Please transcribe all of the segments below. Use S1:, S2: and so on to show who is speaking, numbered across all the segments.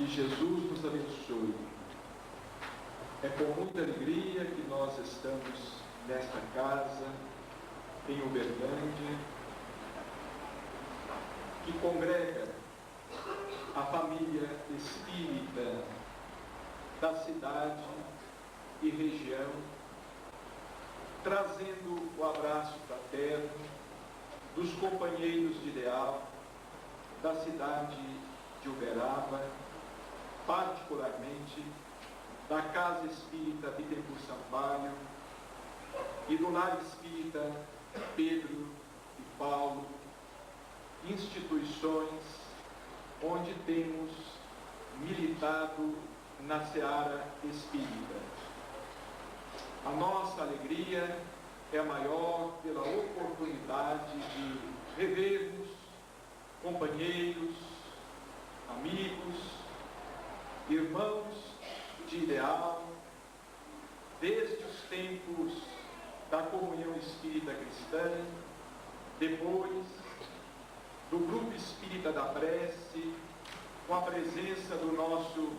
S1: Que Jesus nos abençoe. É com muita alegria que nós estamos nesta casa, em Uberlândia, que congrega a família espírita da cidade e região, trazendo o abraço fraterno dos companheiros de ideal da cidade de Uberaba, particularmente da Casa Espírita Bittencourt Sampaio e do Lar Espírita Pedro e Paulo, instituições onde temos militado na seara espírita. A nossa alegria é maior pela oportunidade de revermos companheiros, amigos, irmãos de ideal, desde os tempos da comunhão espírita cristã, depois do grupo espírita da prece, com a presença do nosso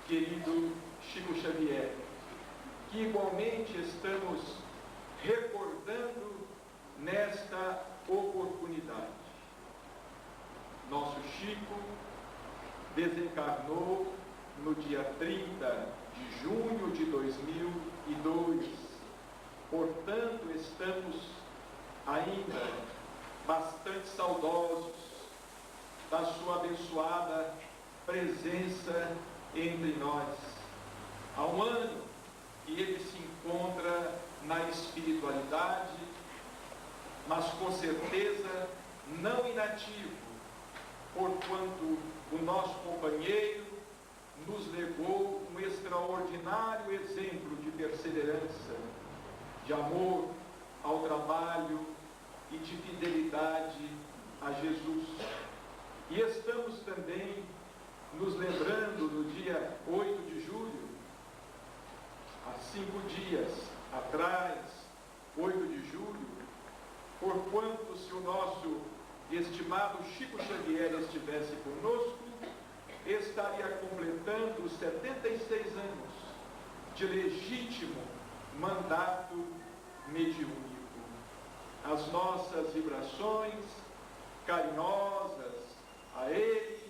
S1: querido Chico Xavier, que igualmente estamos recordando nesta oportunidade. Nosso Chico desencarnou no dia 30 de junho de 2002. Portanto, estamos ainda bastante saudosos da sua abençoada presença entre nós. Há um ano que ele se encontra na espiritualidade, mas com certeza não inativo, porquanto o nosso companheiro nos legou um extraordinário exemplo de perseverança, de amor ao trabalho e de fidelidade a Jesus. E estamos também nos lembrando no dia 8 de julho, há 5 dias atrás, 8 de julho, porquanto se o nosso estimado Chico Xavier estivesse conosco, estaria completando 76 anos de legítimo mandato mediúnico. As nossas vibrações carinhosas a ele,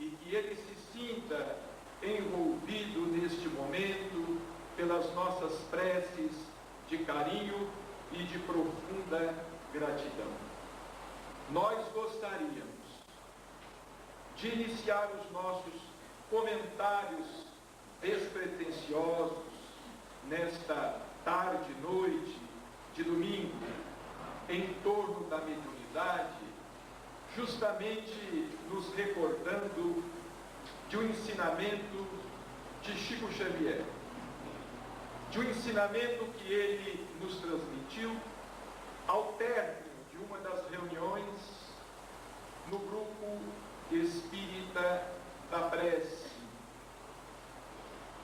S1: e que ele se sinta envolvido neste momento pelas nossas preces de carinho e de profunda gratidão. Nós gostaríamos de iniciar os nossos comentários despretensiosos nesta tarde, noite de domingo, em torno da mediunidade, justamente nos recordando de um ensinamento de Chico Xavier, de um ensinamento que ele nos transmitiu ao término de uma das reuniões no grupo espírita da prece,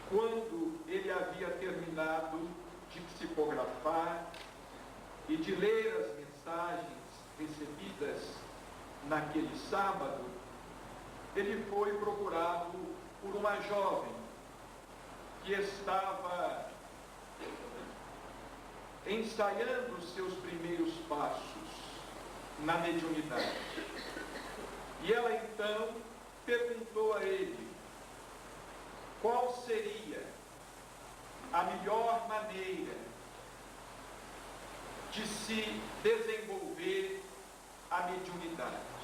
S1: quando ele havia terminado de psicografar e de ler as mensagens recebidas naquele sábado, ele foi procurado por uma jovem que estava ensaiando os seus primeiros passos na mediunidade. E ela então perguntou a ele qual seria a melhor maneira de se desenvolver a mediunidade.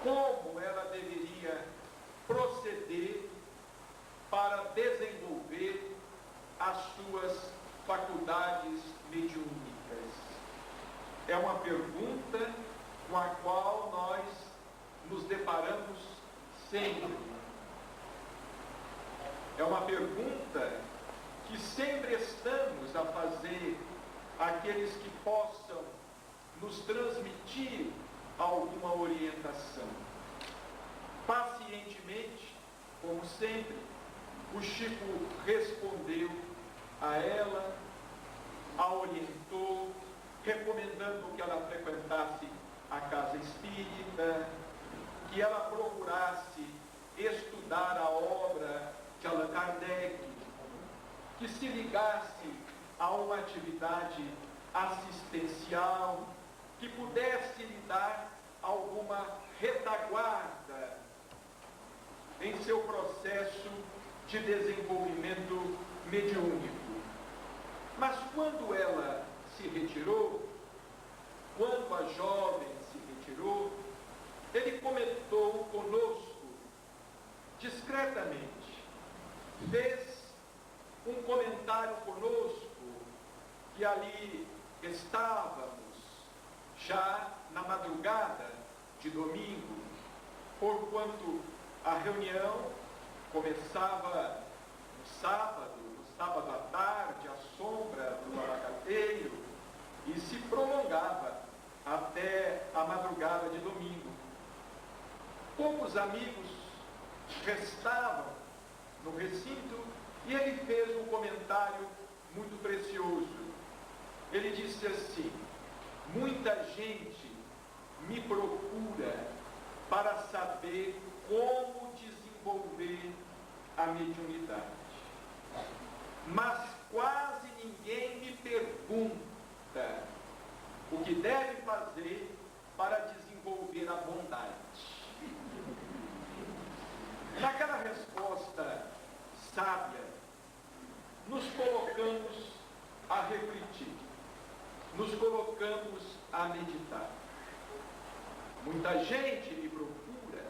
S1: Como ela deveria proceder para desenvolver as suas faculdades mediúnicas? É uma pergunta com a qual nós nos deparamos sempre. É uma pergunta que sempre estamos a fazer àqueles que possam nos transmitir alguma orientação. Pacientemente, como sempre, o Chico respondeu a ela, a orientou, recomendando que ela frequentasse a casa espírita, que ela procurasse estudar ajudar a obra de Allan Kardec, que se ligasse a uma atividade assistencial, que pudesse lhe dar alguma retaguarda em seu processo de desenvolvimento mediúnico. Mas quando ela se retirou, quando a jovem se retirou, ele comentou conosco discretamente, fez um comentário conosco, que ali estávamos já na madrugada de domingo, porquanto a reunião começava no sábado à tarde, à sombra do abacateiro, e se prolongava até a madrugada de domingo. Poucos amigos restavam no recinto e ele fez um comentário muito precioso. Ele disse assim: muita gente me procura para saber como desenvolver a mediunidade, mas quase ninguém me pergunta o que deve fazer para desenvolver a bondade. Naquela resposta sábia, nos colocamos a refletir, nos colocamos a meditar. Muita gente me procura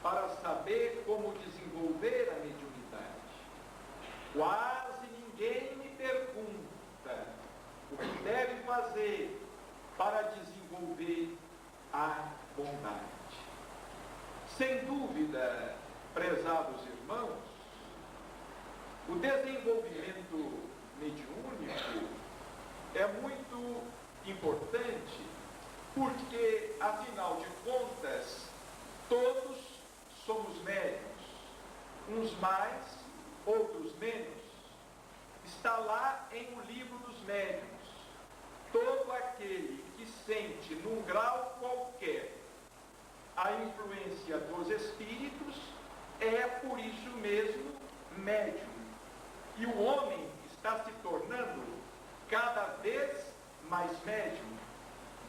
S1: para saber como desenvolver a mediunidade. Quase ninguém me pergunta o que deve fazer para desenvolver a bondade. Sem dúvida, prezados irmãos, o desenvolvimento mediúnico é muito importante, porque, afinal de contas, todos somos médiuns, uns mais, outros menos. Está lá em O Livro dos Médiuns. Todo aquele que sente, num grau qualquer, a influência dos espíritos, é por isso mesmo médium. E o homem está se tornando cada vez mais médium,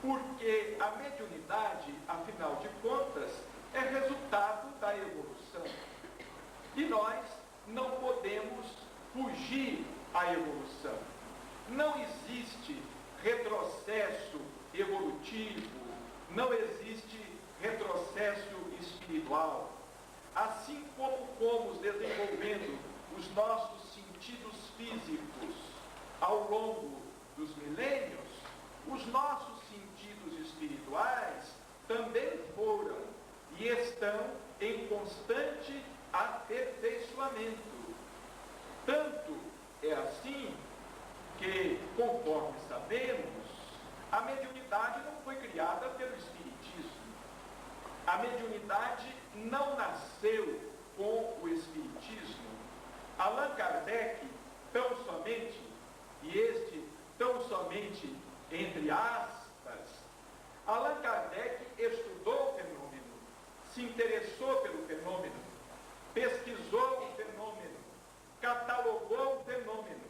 S1: porque a mediunidade, afinal de contas, é resultado da evolução. E nós não podemos fugir à evolução. Não existe retrocesso evolutivo, não existe retrocesso espiritual. Assim como fomos desenvolvendo os nossos sentidos físicos ao longo dos milênios, os nossos sentidos espirituais também foram e estão em constante aperfeiçoamento. Tanto é assim que, conforme sabemos, a mediunidade não foi criada pelo Espiritismo. A mediunidade não nasceu com o Espiritismo. Allan Kardec, tão somente, e este tão somente entre aspas, Allan Kardec estudou o fenômeno, se interessou pelo fenômeno, pesquisou o fenômeno, catalogou o fenômeno,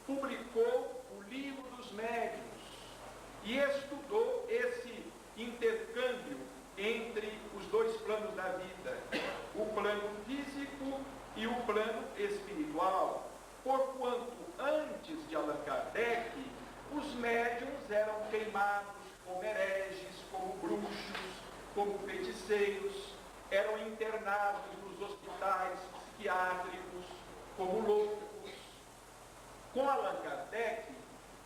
S1: publicou o Livro dos Médiuns e estudou esse intercâmbio entre os dois planos da vida, o plano físico e o plano espiritual, porquanto antes de Allan Kardec, os médiuns eram queimados como hereges, como bruxos, como feiticeiros, eram internados nos hospitais psiquiátricos como loucos. Com Allan Kardec,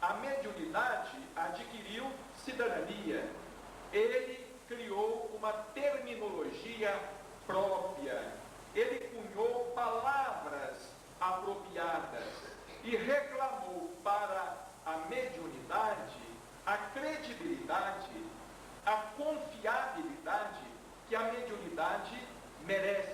S1: a mediunidade adquiriu cidadania. Ele criou uma terminologia própria. Ele cunhou palavras apropriadas e reclamou para a mediunidade a credibilidade, a confiabilidade que a mediunidade merece.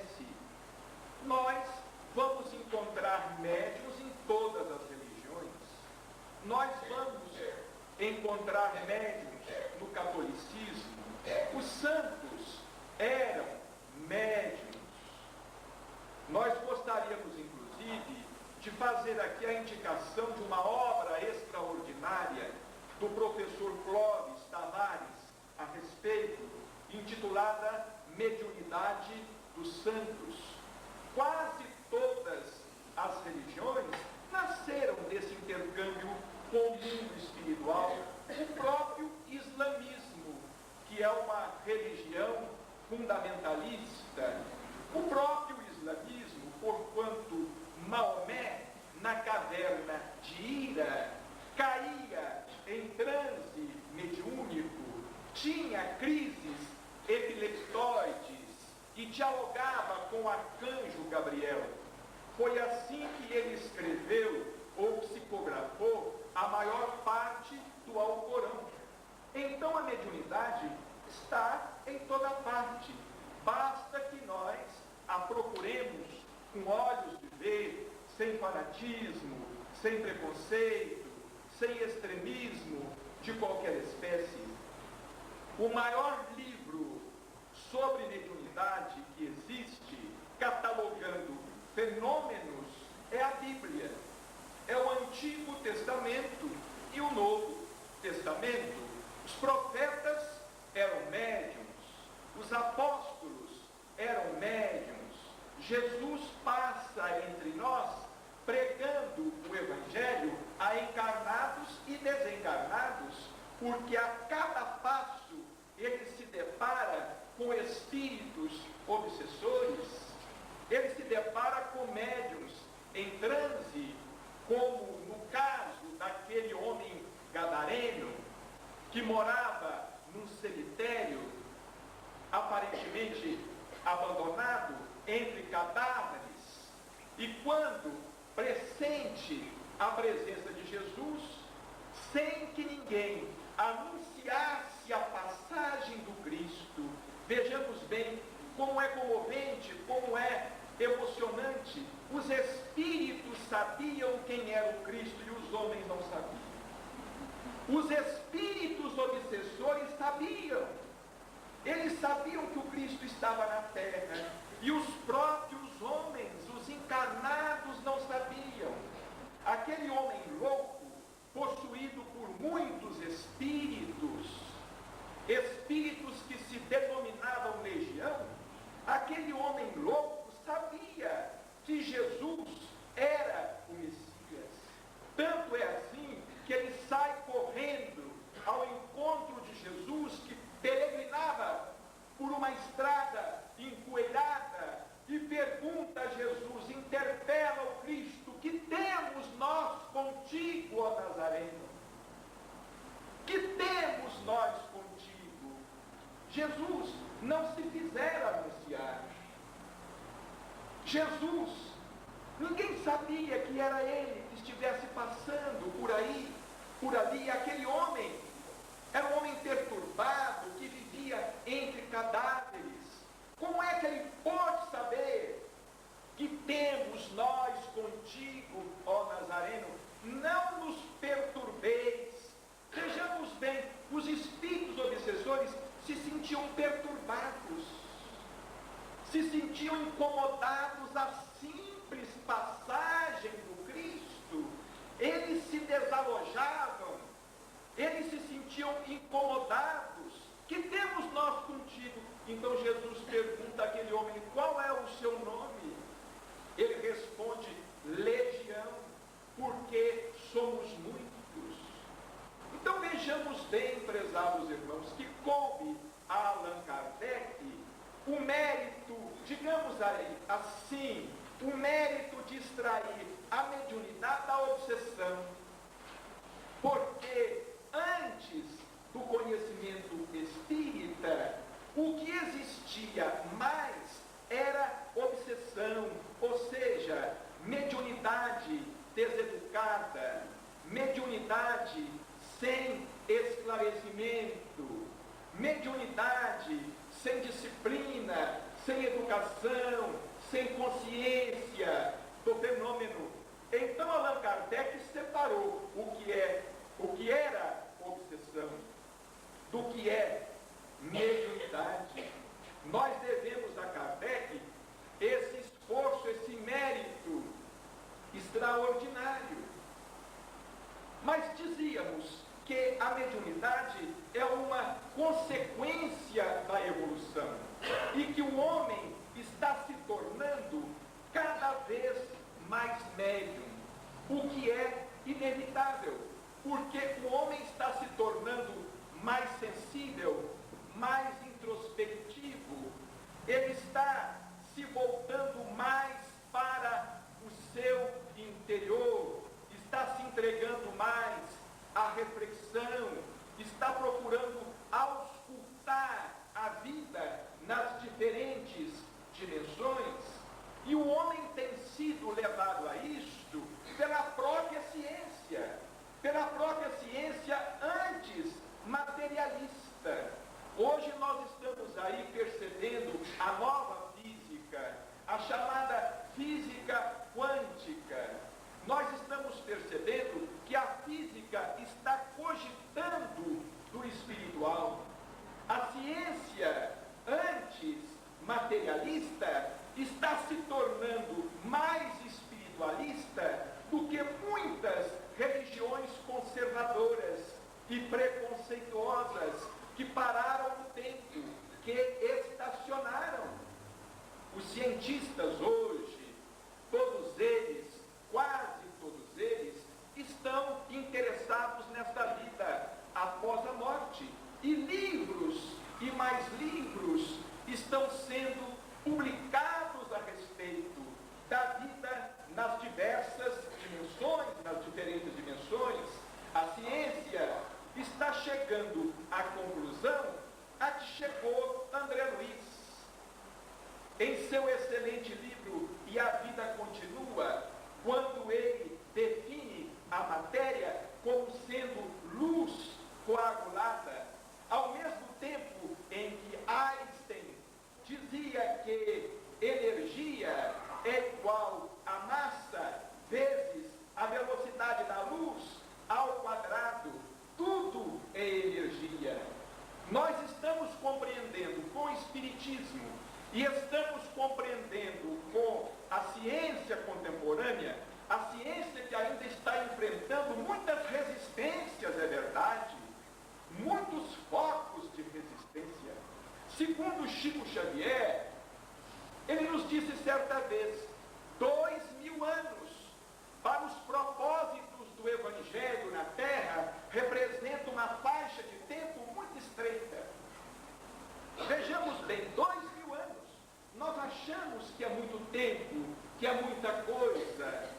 S1: Nós gostaríamos, inclusive, de fazer aqui a indicação de uma obra extraordinária do professor Clóvis Tavares a respeito, intitulada Mediunidade dos Santos. Quase todas as religiões nasceram desse intercâmbio com o mundo espiritual. O próprio islamismo, que é uma religião fundamentalista, o próprio islamismo, porquanto Maomé, na caverna de Hira, caía em transe mediúnico, tinha crises epileptóides e dialogava com o arcanjo Gabriel. Foi assim que ele escreveu ou psicografou a maior parte do Alcorão. Então a mediunidade está em toda parte. Basta que nós a procuremos com olhos de ver, sem fanatismo, sem preconceito, sem extremismo de qualquer espécie. O maior livro sobre mediunidade que existe, catalogando fenômenos, é a Bíblia. É o Antigo Testamento e o Novo Testamento. Os profetas eram médiuns, os apóstolos eram médiuns. Jesus passa entre nós pregando o Evangelho a encarnados e desencarnados, porque a cada passo ele se depara com espíritos obsessores, ele se depara com médiuns em transe, como no caso daquele homem gadareno que morava num cemitério aparentemente abandonado entre cadáveres, e quando pressente a presença de Jesus, sem que ninguém anunciasse a passagem do Cristo. Vejamos bem como é comovente, como é emocionante. Os espíritos sabiam quem era o Cristo e os homens não sabiam. Os espíritos obsessores sabiam. Eles sabiam que o Cristo estava na terra, e os próprios homens, os encarnados, não sabiam. Aquele homem louco, possuído por muitos espíritos, espíritos que se denominavam legião, aquele homem louco sabia que Jesus era o Messias. Tanto é assim que ele sai correndo ao encontro de Jesus, que peregrinava por uma estrada empoeirada, e pergunta a Jesus, interpela o Cristo: que temos nós contigo, ó Nazareno? Que temos nós contigo? Jesus não se fizera anunciar. Jesus, ninguém sabia que era ele que estivesse passando por aí, por ali. Aquele homem era um homem perturbado, que vivia entre cadáveres. Como é que ele pode saber que temos nós contigo, ó Nazareno? Não nos perturbeis. Vejamos bem, os espíritos obsessores se sentiam perturbados, se sentiam incomodados à simples passagem do Cristo. Eles se desalojavam, eles se sentiam incomodados. Que temos nós contigo? Então Jesus pergunta àquele homem: qual é o seu nome? Ele responde: legião, porque somos muitos. Então vejamos bem, prezados irmãos, que coube a Allan Kardec o mérito, digamos aí, assim, o mérito de extrair a mediunidade da obsessão. Porque antes do conhecimento espírita, o que existia mais era obsessão, ou seja, mediunidade deseducada, mediunidade sem esclarecimento, mediunidade sem disciplina, sem educação, sem consciência do fenômeno. Então Allan Kardec separou o que era obsessão do que é mediunidade. Nós devemos a Kardec esse esforço, esse a mediunidade é uma consequência da evolução e que o homem está se tornando cada vez mais médium, o que é inevitável, porque o homem está se tornando mais sensível, mais introspectivo, ele está se voltando mais para o seu interior, está se entregando mais à reflexão, está procurando auscultar a vida nas diferentes dimensões, e o homem tem sido levado a isto pela própria ciência antes materialista. Hoje nós estamos aí percebendo a nova física, a chamada física quântica. Nós estamos percebendo que a física está cogitando do espiritual. A ciência antes materialista está se tornando mais espiritualista do que muitas religiões conservadoras e preconceituosas que pararam no tempo, que estacionaram. Os cientistas hoje, todos eles, quase todos eles, estão interessados nesta vida após a morte. E livros e mais livros estão sendo publicados a respeito da vida nas diversas dimensões, nas diferentes dimensões. A ciência está chegando à conclusão a que chegou André Luiz. Em seu excelente livro E a Vida Continua, quando ele define a matéria como sendo luz coagulada, ao mesmo tempo em que Einstein dizia que energia é igual a massa vezes a velocidade da luz ao quadrado, tudo é energia. Nós estamos compreendendo com o Espiritismo e estamos compreendendo com a ciência contemporânea, a ciência que ainda está enfrentando muitas resistências, é verdade, muitos focos de resistência. Segundo Chico Xavier, ele nos disse certa vez, 2000 anos para os propósitos do Evangelho na Terra representa uma faixa de tempo muito estreita. Vejamos bem, 2000 anos, nós achamos que é muito tempo, que é muita coisa.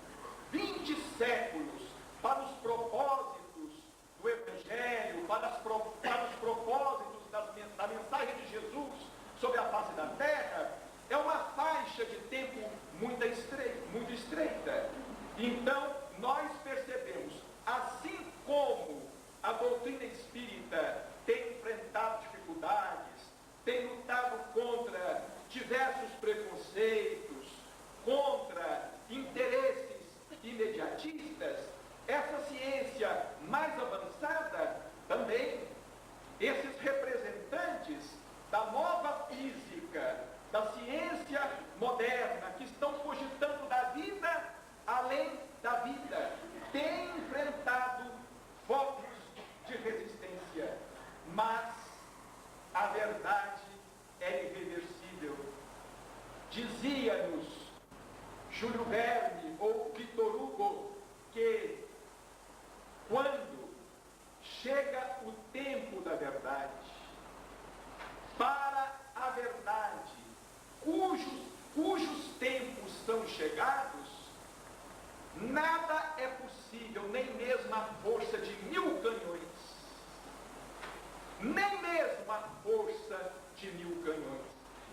S1: 20 séculos para os propósitos do Evangelho, para os propósitos da mensagem de Jesus sobre a face da Terra, é uma faixa de tempo muito estreita. Então, nós percebemos, assim como a doutrina espírita tem enfrentado dificuldades, tem lutado contra diversos preconceitos, contra interesses imediatistas, essa ciência mais avançada também, esses representantes da nova física, da ciência moderna, que estão cogitando da vida além da vida, têm enfrentado focos de resistência, mas a verdade é irreversível. Dizia-nos Júlio Verne ou Victor Hugo que quando chega o tempo da verdade, para a verdade, cujos tempos são chegados, nada é possível, nem mesmo a força de 1000 canhões. Nem mesmo a força de 1000 canhões.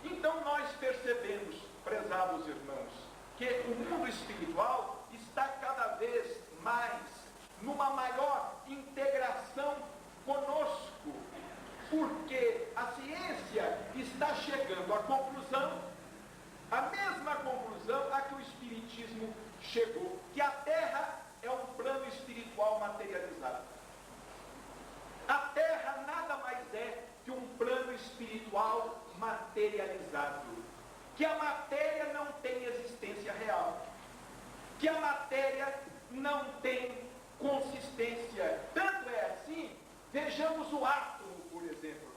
S1: Então nós percebemos, prezados irmãos, que o mundo espiritual está cada vez mais numa maior integração conosco, porque a ciência está chegando à conclusão, a mesma conclusão a que o Espiritismo chegou, que a Terra é um plano espiritual materializado. A Terra nada mais é que um plano espiritual materializado, que a matéria não tem existência real, que a matéria não tem consistência. Tanto é assim Vejamos o átomo, por exemplo.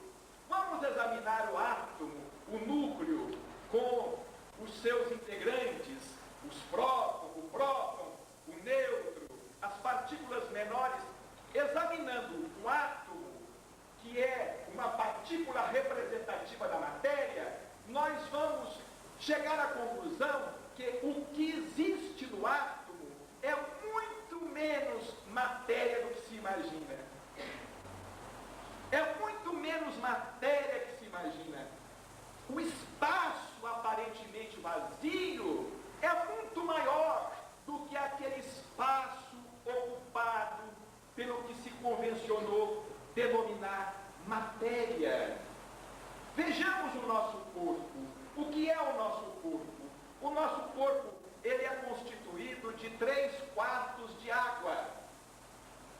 S1: Vamos examinar o átomo, o núcleo, com os seus integrantes, os prótons, o próton, o nêutron, as partículas menores, examinando o átomo, que é uma partícula representativa da matéria, nós vamos chegar à conclusão que o que existe no átomo é muito menos matéria do que se imagina. É muito menos matéria que se imagina. O espaço aparentemente vazio é muito maior do que aquele espaço ocupado pelo que se convencionou denominar matéria. Vejamos o nosso corpo. O que é o nosso corpo? O nosso corpo, ele é constituído de 3/4 de água.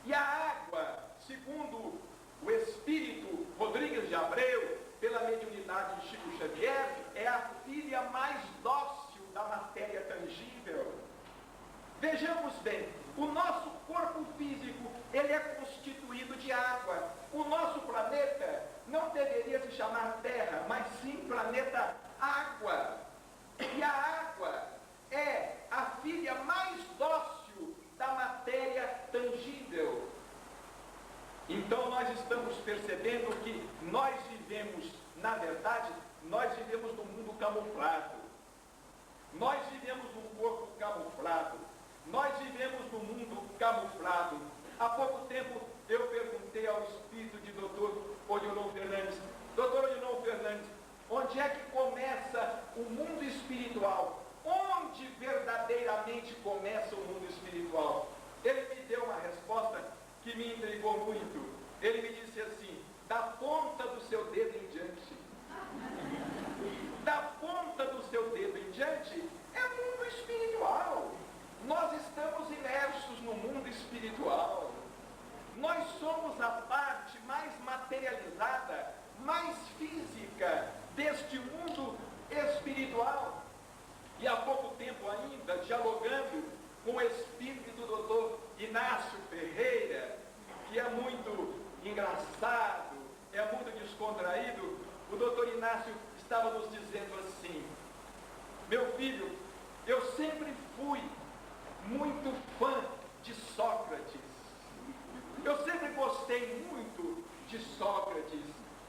S1: E a água, segundo o espírito Rodrigues de Abreu, pela mediunidade de Chico Xavier, é a filha mais dócil da matéria tangível. Vejamos bem, o nosso corpo físico, ele é constituído de água. O nosso planeta não deveria se chamar Terra, mas sim planeta Água. E a água é a filha mais dócil da matéria tangível. Então nós estamos percebendo que nós vivemos, na verdade, nós vivemos num mundo camuflado. Nós vivemos num corpo camuflado. Nós vivemos num mundo camuflado. Há pouco tempo eu perguntei ao espírito de Dr. Odilon Fernandes, Dr. Odilon Fernandes, onde é que começa o mundo espiritual? Onde verdadeiramente começa o mundo espiritual? Ele me deu uma resposta que me intrigou muito. Ele me disse assim: da ponta do seu dedo em diante. Da ponta do seu dedo em diante é mundo espiritual. Nós estamos imersos no mundo espiritual. Nós somos a parte mais materializada, mais física deste mundo espiritual. E há pouco tempo ainda, dialogando com o espírito do Dr. Inácio Ferreira, que é muito engraçado, é muito descontraído, o Dr. Inácio estava nos dizendo assim: meu filho, eu sempre fui muito fã de Sócrates. Eu sempre gostei muito de Sócrates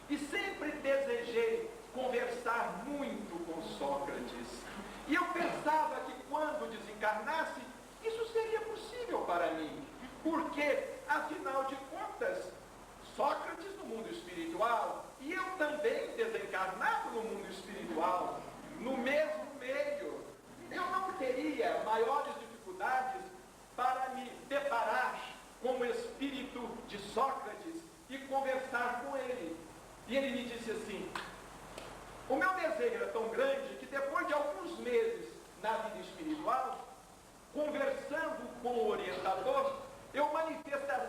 S1: e sempre desejei conversar muito com Sócrates. E eu pensava que quando desencarnasse, isso seria possível para mim, porque, afinal de contas, Sócrates no mundo espiritual e eu também desencarnado no mundo espiritual, no mesmo meio, eu não teria maiores dificuldades para me deparar com o espírito de Sócrates e conversar com ele. E ele me disse assim: o meu desejo era tão grande que depois de alguns meses na vida espiritual, conversando com o orientador, eu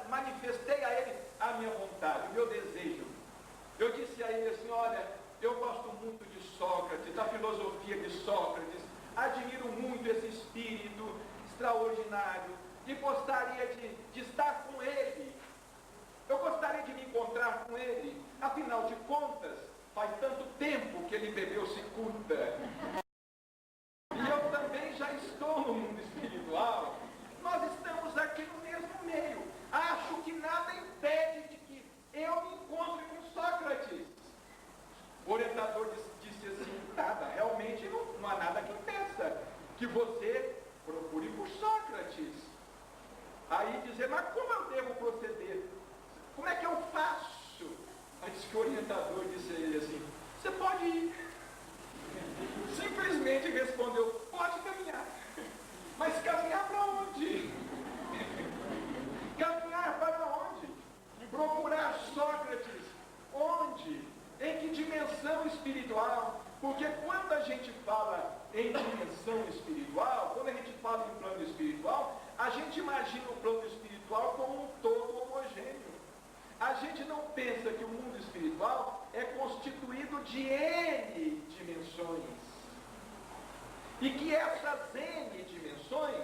S1: manifestei a ele a minha vontade, o meu desejo. Eu disse a ele assim: olha, eu gosto muito de Sócrates, da filosofia de Sócrates, admiro muito esse espírito extraordinário e gostaria de estar com ele. Eu gostaria de me encontrar com ele. Afinal de contas, faz tanto tempo que ele bebeu cicuta. E eu também já estou no mundo espiritual. Nós estamos aqui no mesmo meio. Acho que nada impede de que eu me encontre com Sócrates. O orientador disse assim: nada, realmente não há nada que impeça que você procure por Sócrates. Aí dizer: mas como eu devo proceder? Como é que eu faço? Aí disse que o orientador disse a ele assim: você pode ir. Simplesmente respondeu: pode caminhar. Mas caminhar para onde? Caminhar para onde? Procurar Sócrates. Onde? Em que dimensão espiritual? Porque quando a gente fala em dimensão espiritual, quando a gente fala em plano espiritual, a gente imagina o plano espiritual como um todo homogêneo. A gente não pensa que o mundo espiritual é constituído de N dimensões. E que essas N dimensões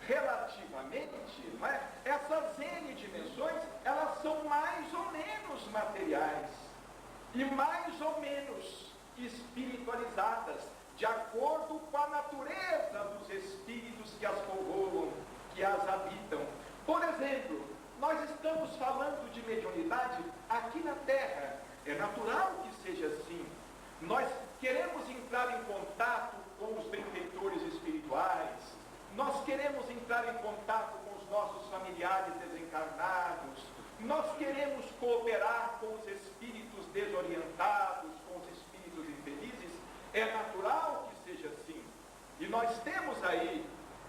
S1: relativamente, não é? Essas N dimensões, elas são mais ou menos materiais e mais ou menos espiritualizadas, de acordo com a natureza dos espíritos que as povoam, que as habitam. Por exemplo, nós estamos falando de mediunidade aqui na Terra. É natural que seja assim. Nós queremos entrar em contato com os benfeitores espirituais, nós queremos entrar em contato com os nossos familiares desencarnados, nós queremos cooperar com os espíritos desorientados, com os espíritos infelizes. É natural que seja assim. E nós temos aí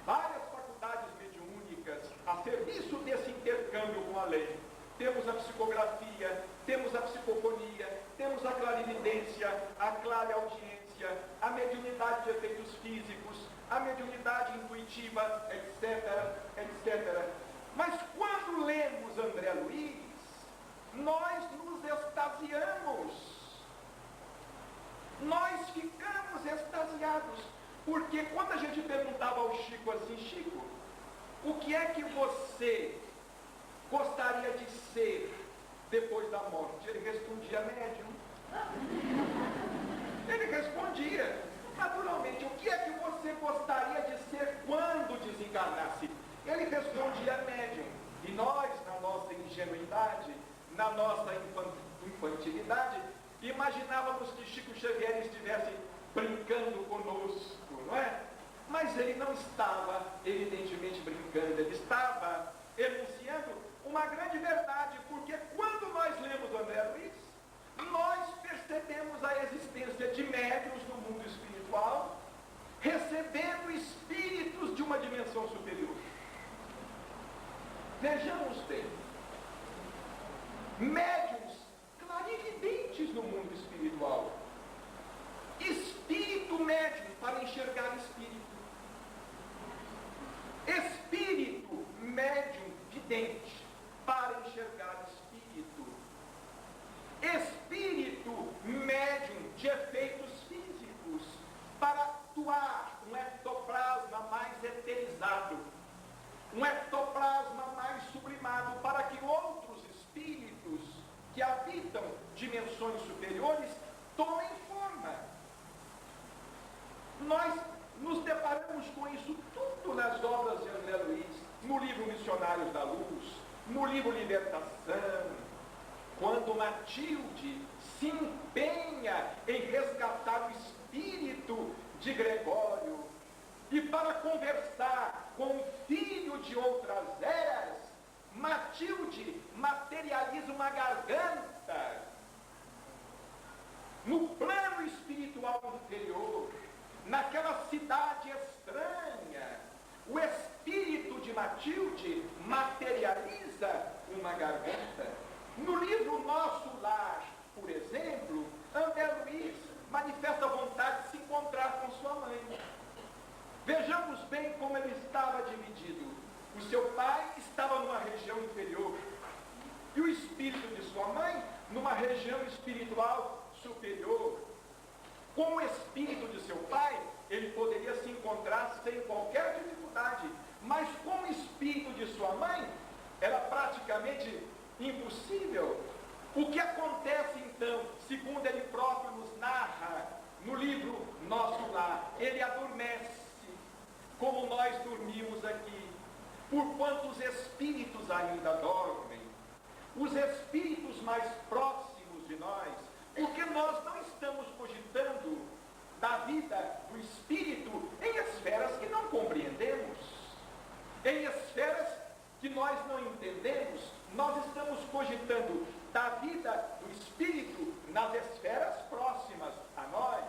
S1: várias faculdades mediúnicas a serviço desse intercâmbio com a lei. Temos a psicografia, temos a psicofonia, temos a clarividência, a clareaudiência, a mediunidade de efeitos físicos, a mediunidade intuitiva, etc, etc. Mas quando lemos André Luiz, nós nos extasiamos. Nós ficamos extasiados. Porque quando a gente perguntava ao Chico assim, Chico, o que é que você gostaria de ser depois da morte? Ele respondia, médium. Ele respondia, naturalmente, o que é que você gostaria de ser quando desencarnasse? Ele respondia, médium. E nós, na nossa ingenuidade, na nossa infantilidade, imaginávamos que Chico Xavier estivesse brincando conosco, não é? Mas ele não estava, evidentemente, brincando, ele estava enunciando uma grande verdade, porque quando nós lemos André Luiz, nós percebemos a existência de médiuns no mundo espiritual, recebendo espíritos de uma dimensão superior. Vejamos bem, médiuns clarividentes no mundo espiritual, espírito médium para enxergar espírito, espírito médium vidente para enxergar espírito, espírito médium de efeitos físicos para atuar um ectoplasma mais eterizado, um ectoplasma mais sublimado, para que outros espíritos que habitam dimensões superiores tomem forma. Nós nos deparamos com isso tudo nas obras de André Luiz, no livro Missionários da Luz, no livro Libertação, quando Matilde se empenha em resgatar o espírito de Gregório, e para conversar com o filho de outras eras, Matilde materializa uma garganta no plano espiritual inferior, naquela cidade estranha. O espírito de Matilde materializa uma garganta. No livro Nosso Lar, por exemplo, André Luiz manifesta a vontade de se encontrar com sua mãe. Vejamos bem como ele estava dividido. O seu pai estava numa região inferior e o espírito de sua mãe numa região espiritual superior. Com o espírito de seu pai, ele poderia se encontrar sem qualquer dificuldade, mas com o espírito de sua mãe, era praticamente impossível. O que acontece então, segundo ele próprio nos narra no livro Nosso Lar? Ele adormece, como nós dormimos aqui, porquanto os espíritos ainda dormem, os espíritos mais próximos de nós, porque nós não estamos cogitando da vida do espírito em esferas que não compreendemos, em esferas que nós não entendemos. Nós estamos cogitando da vida do espírito nas esferas próximas a nós.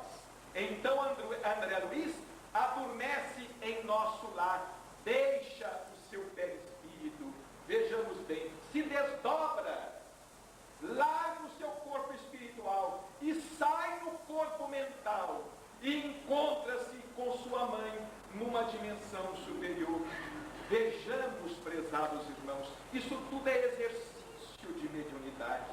S1: Então André Luiz adormece em nosso lar, deixa o seu perispírito, vejamos bem, se desdobra, larga o seu corpo espiritual e sai no corpo mental e encontra-se com sua mãe numa dimensão superior. Vejamos, prezados irmãos, isso tudo é exercício de mediunidade.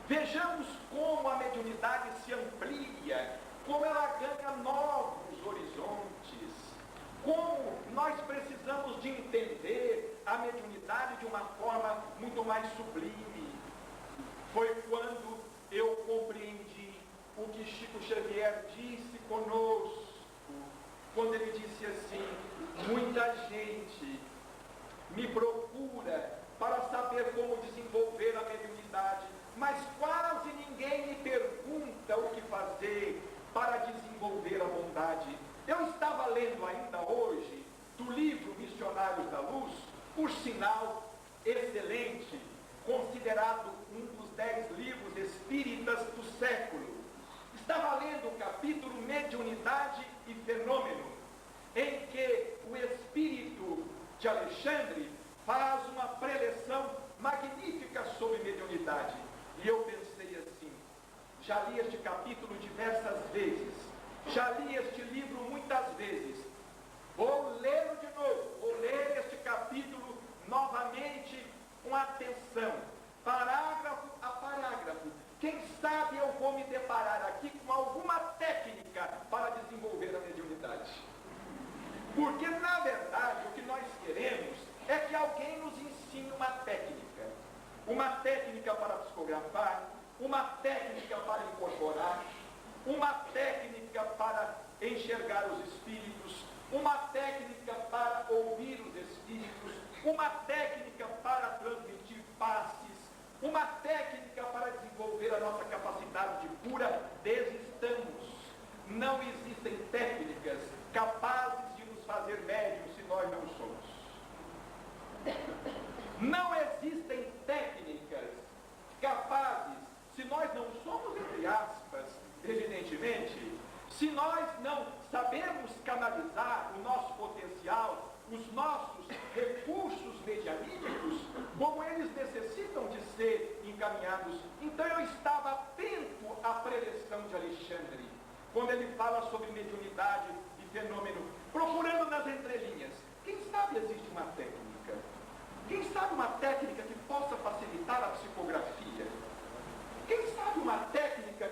S1: Vejamos como a mediunidade se amplia, como ela ganha novos horizontes, como nós precisamos de entender a mediunidade de uma forma muito mais sublime. Foi quando eu compreendi o que Chico Xavier disse conosco, quando ele disse assim: muita gente me procura para saber como desenvolver a mediunidade, mas quase ninguém me pergunta o que fazer para desenvolver a bondade. Eu estava lendo ainda hoje do livro Missionários da Luz, por sinal excelente, considerado um dos 10 livros espíritas do século. Estava lendo o capítulo Mediunidade e Fenômeno, em que o espírito de Alexandre faz uma preleção magnífica sobre mediunidade. E eu pensei assim: já li este capítulo diversas vezes, já li este livro muitas vezes, vou lê-lo de novo, vou ler este capítulo novamente com atenção, parágrafo a parágrafo. Quem sabe eu vou me deparar aqui com alguma técnica para desenvolver a mediunidade. Porque, na verdade, o que nós queremos é que alguém nos ensine uma técnica para psicografar, uma técnica para incorporar, uma técnica para enxergar os espíritos, uma técnica para ouvir os espíritos, uma técnica para transmitir passes, uma técnica para desenvolver a nossa capacidade de cura. Desistamos. Não existem técnicas capazes de nos fazer médiums se nós não somos. Não existem técnicas capazes, se nós não somos, entre aspas, evidentemente, se nós não sabemos canalizar o nosso potencial, os nossos recursos medianímicos, como eles necessitam de ser encaminhados. Então eu estava atento à preleção de Alexandre, quando ele fala sobre mediunidade e fenômeno, procurando nas entrelinhas. Quem sabe existe uma técnica? Quem sabe uma técnica que possa facilitar a psicografia? Quem sabe uma técnica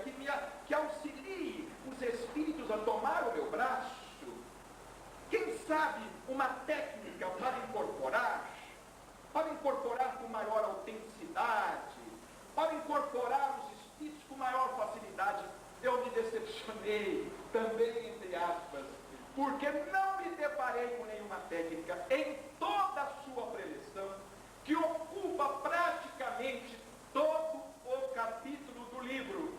S1: que auxilie os espíritos a tomar o meu braço? Quem sabe uma técnica para incorporar com maior autenticidade, para incorporar os espíritos com maior facilidade? Eu me decepcionei, também entre aspas, porque não me deparei com nenhuma técnica em toda a sua preleção, que ocupa praticamente todo o capítulo do livro.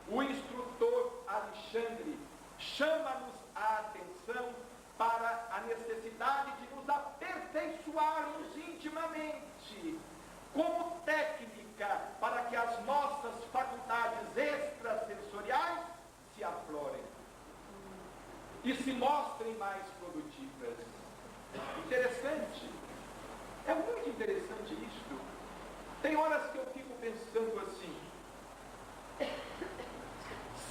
S1: O instrutor Alexandre chama-nos a atenção para a necessidade de nos aperfeiçoarmos intimamente, como técnica para que as nossas faculdades extrasensoriais se aflorem e se mostrem mais produtivas. Interessante, é muito interessante isto. Tem horas que eu fico pensando assim: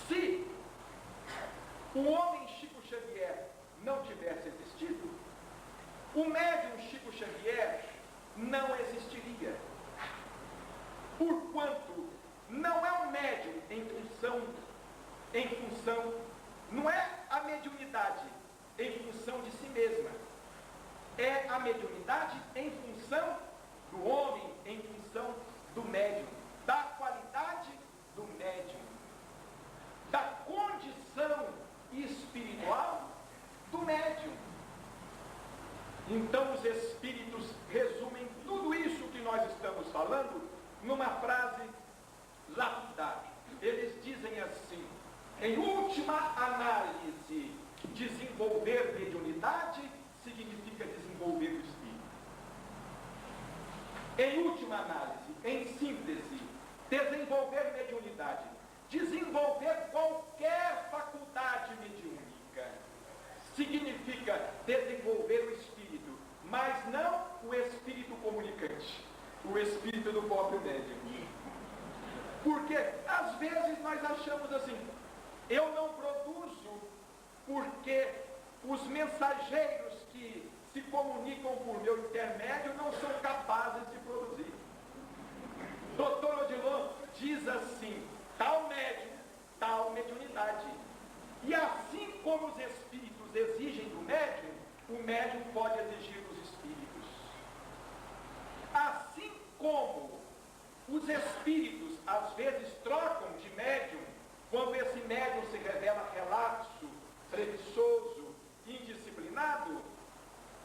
S1: se o homem Chico Xavier não tivesse existido, o médium Chico Xavier não existiria. Porquanto não é um médium em função, não é a mediunidade em função de si mesma, é a mediunidade em função do homem, em função do médium, da qualidade do médium, da condição espiritual do médium. Então os espíritos resumem tudo isso que nós estamos falando numa frase lapidar. Eles dizem assim: em última análise, desenvolver mediunidade significa desenvolver o espírito. Em última análise, em síntese, desenvolver mediunidade, desenvolver qualquer faculdade mediúnica, significa desenvolver o espírito, mas não o espírito comunicante, o espírito do próprio médium. Porque às vezes nós achamos assim: eu não produzo porque os mensageiros que se comunicam por meu intermédio não são capazes de produzir. Dr. Odilon diz assim: tal médium, tal mediunidade. E assim como os espíritos exigem do médium, o médium médium pode exigir dos espíritos. Assim como os espíritos às vezes trocam de médium, quando esse médium se revela relapso, preguiçoso, indisciplinado,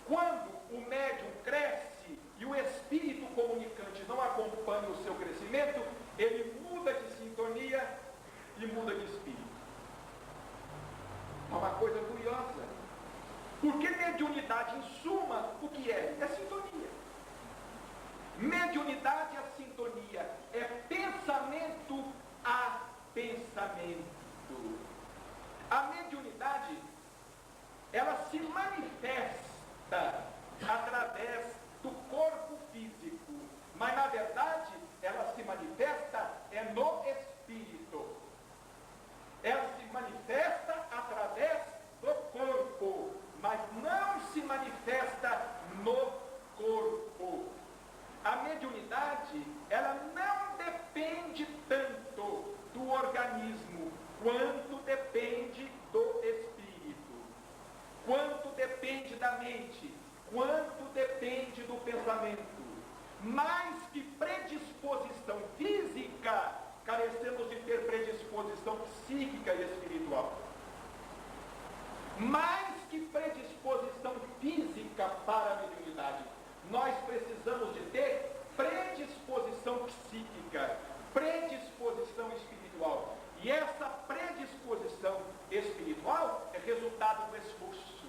S1: quando o médium cresce e o espírito comunicante não acompanha o seu crescimento, ele muda de sintonia e muda de espírito. É uma coisa curiosa. Porque mediunidade, em suma, o que é? É sintonia. Mediunidade é sintonia, é pensamento a pensamento. A mediunidade, ela se manifesta através do corpo físico, mas na verdade ela se manifesta no espírito. Ela se manifesta através do corpo, mas não se manifesta no corpo. A mediunidade, ela não depende tanto do organismo, quanto depende do espírito, quanto depende da mente, quanto depende do pensamento. Mais que predisposição física, carecemos de ter predisposição psíquica e espiritual. Mais que predisposição física para a mediunidade, nós precisamos de ter predisposição psíquica, predisposição espiritual. E essa predisposição espiritual é resultado do esforço,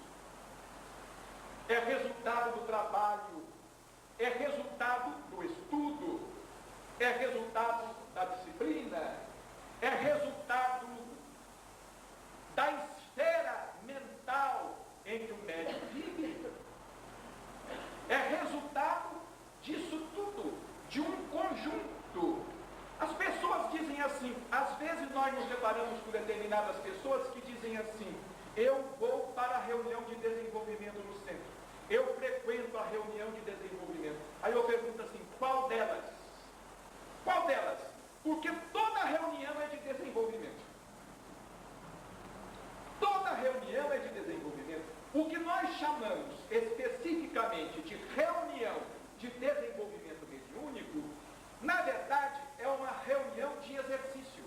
S1: é resultado do trabalho, é resultado do estudo, é resultado da disciplina, é resultado da esfera mental em que o médium vive. É resultado disso tudo, de um conjunto. As pessoas dizem assim, às vezes nós nos deparamos com determinadas pessoas que dizem assim: eu vou para a reunião de desenvolvimento no centro, eu frequento a reunião de desenvolvimento. Aí eu pergunto assim, qual delas? Qual delas? Porque toda reunião é de desenvolvimento. Toda reunião é de desenvolvimento. O que nós chamamos especificamente de reunião de desenvolvimento mediúnico, na verdade, é uma reunião de exercício.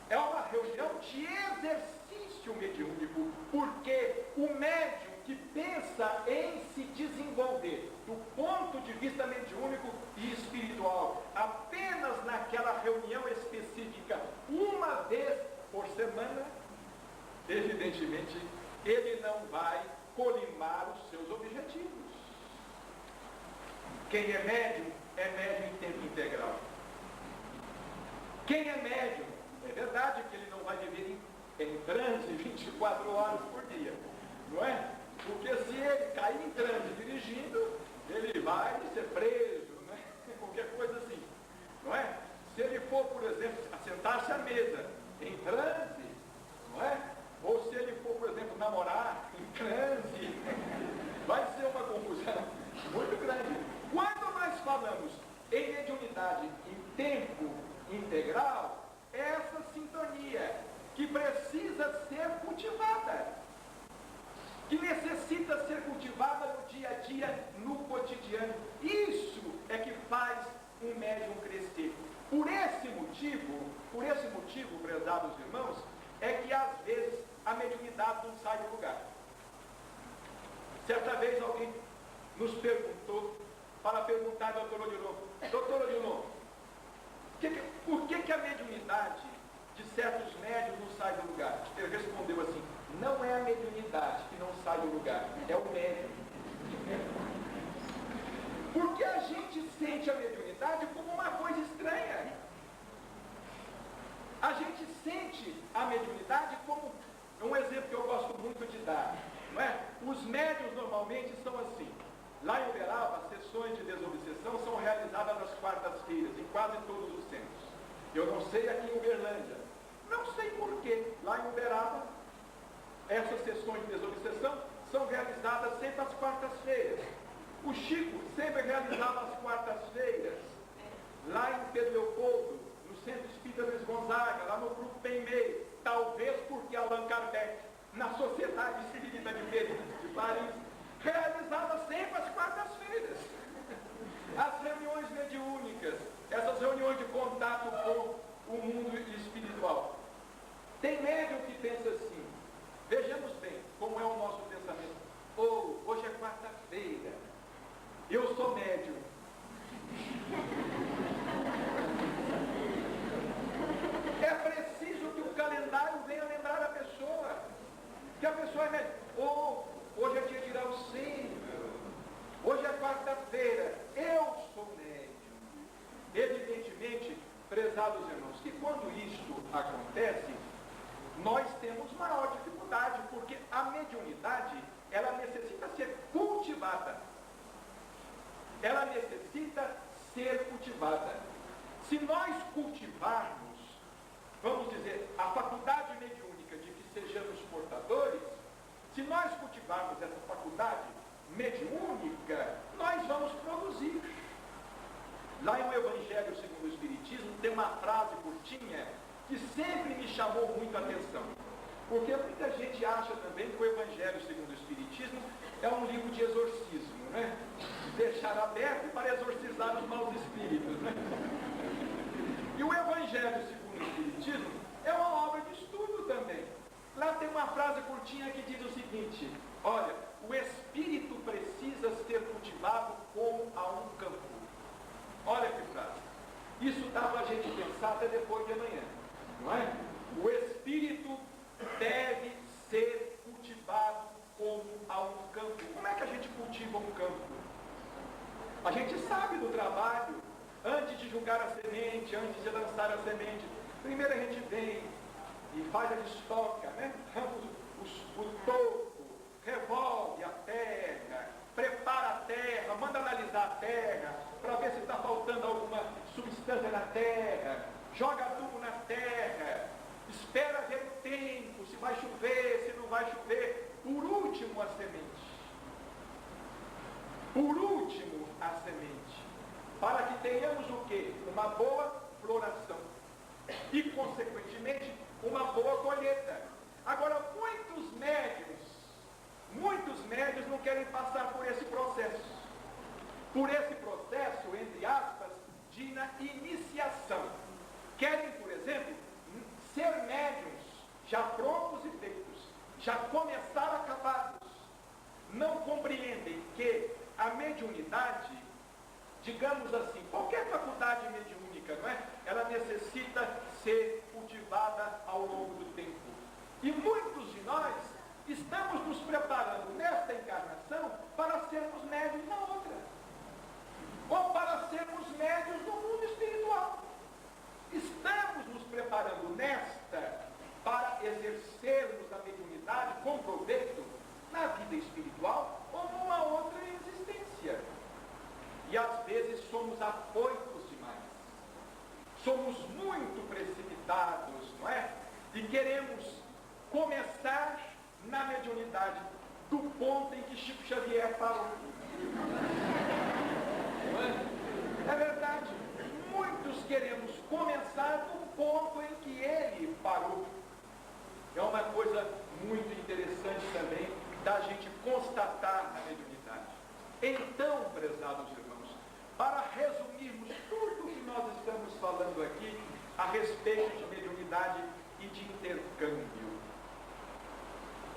S1: É uma reunião de exercício mediúnico, porque o médium que pensa em se desenvolver do ponto de vista mediúnico e espiritual, apenas naquela reunião específica, uma vez por semana, evidentemente, ele não vai colimar os seus objetivos. Quem é médium em tempo integral. Quem é médium, é verdade que ele não vai viver em transe 24 horas por dia, não é? Porque se ele cair em transe dirigindo, ele vai ser preso, né? Qualquer coisa assim, não é? Se ele for, por exemplo, assentar-se à mesa em transe, não é? Ou se ele for, por exemplo, namorar em transe, vai ser uma confusão muito grande. Quando nós falamos em mediunidade em tempo integral, é essa sintonia que precisa ser cultivada, que necessita ser cultivada no dia a dia, no cotidiano. Isso é que faz um médium crescer. Por esse motivo, prezados irmãos, é que às vezes a mediunidade não sai do lugar. Certa vez alguém nos perguntou, para perguntar ao doutor Odilon, por que a mediunidade de certos médiuns não sai do lugar? Ele respondeu assim: não é a mediunidade que não sai do lugar, é o médium. Porque a gente sente a mediunidade como uma coisa estranha. A gente sente a mediunidade como, um exemplo que eu gosto muito de dar, não é? Os médiuns normalmente são assim. Lá em Uberaba, as sessões de desobsessão são realizadas às quartas-feiras, em quase todos os centros. Eu não sei aqui em Uberlândia, não sei porquê. Lá em Uberaba, essas sessões de desobsessão são realizadas sempre às quartas-feiras. O Chico sempre realizava às quartas-feiras, lá em Pedro Leopoldo, no Centro Espírita Luiz Gonzaga, lá no Grupo Penmeio, talvez porque Allan Kardec, na Sociedade Espírita de Paris, ela necessita ser cultivada. Se nós cultivarmos, vamos dizer, a faculdade mediúnica de que sejamos portadores, se nós cultivarmos essa faculdade mediúnica, nós vamos produzir. Lá no Evangelho segundo o Espiritismo tem uma frase curtinha que sempre me chamou muito a atenção. Porque muita gente acha também que o Evangelho segundo o Espiritismo é um livro de exorcismo, né? Deixar aberto para exorcizar os maus espíritos, né? E o Evangelho segundo o Espiritismo é uma obra de estudo também. Lá tem uma frase curtinha que diz o seguinte: olha, o espírito precisa ser cultivado como a um campo. Olha que frase. Isso dá para a gente pensar até depois de amanhã, não é? O espírito deve ser cultivado como a um campo. Como é que a gente cultiva um campo? A gente sabe do trabalho. Antes de jogar a semente, antes de lançar a semente, primeiro a gente vem e faz a estoca, né? Arranca o topo, revolve a terra, prepara a terra, manda analisar a terra, para ver se está faltando alguma substância na terra, joga adubo na terra, espera ver o tempo, se vai chover, se não vai chover. Por último, a semente. Por último, a semente. Para que tenhamos o quê? Uma boa floração. E, consequentemente, uma boa colheita. Agora, muitos médios não querem passar por esse processo. Por esse processo, entre aspas, de iniciação. Querem, por exemplo, ser médiuns já prontos e feitos, já começaram acabados. Não compreendem que a mediunidade, digamos assim, qualquer faculdade mediúnica, não é? Ela necessita ser cultivada ao longo do tempo. E muitos de nós estamos nos preparando nesta encarnação para sermos médiuns na outra. Ou para sermos médiuns no mundo espiritual. Estamos nos preparando nesta para exercermos a mediunidade com proveito na vida espiritual ou numa outra existência. E às vezes somos afoitos demais. Somos muito precipitados, não é? E queremos começar na mediunidade do ponto em que Chico Xavier parou. Não é? É verdade. Muitos queremos começar do ponto em que ele parou. É uma coisa muito interessante também da gente constatar na mediunidade. Então, prezados irmãos, para resumirmos tudo o que nós estamos falando aqui a respeito de mediunidade e de intercâmbio,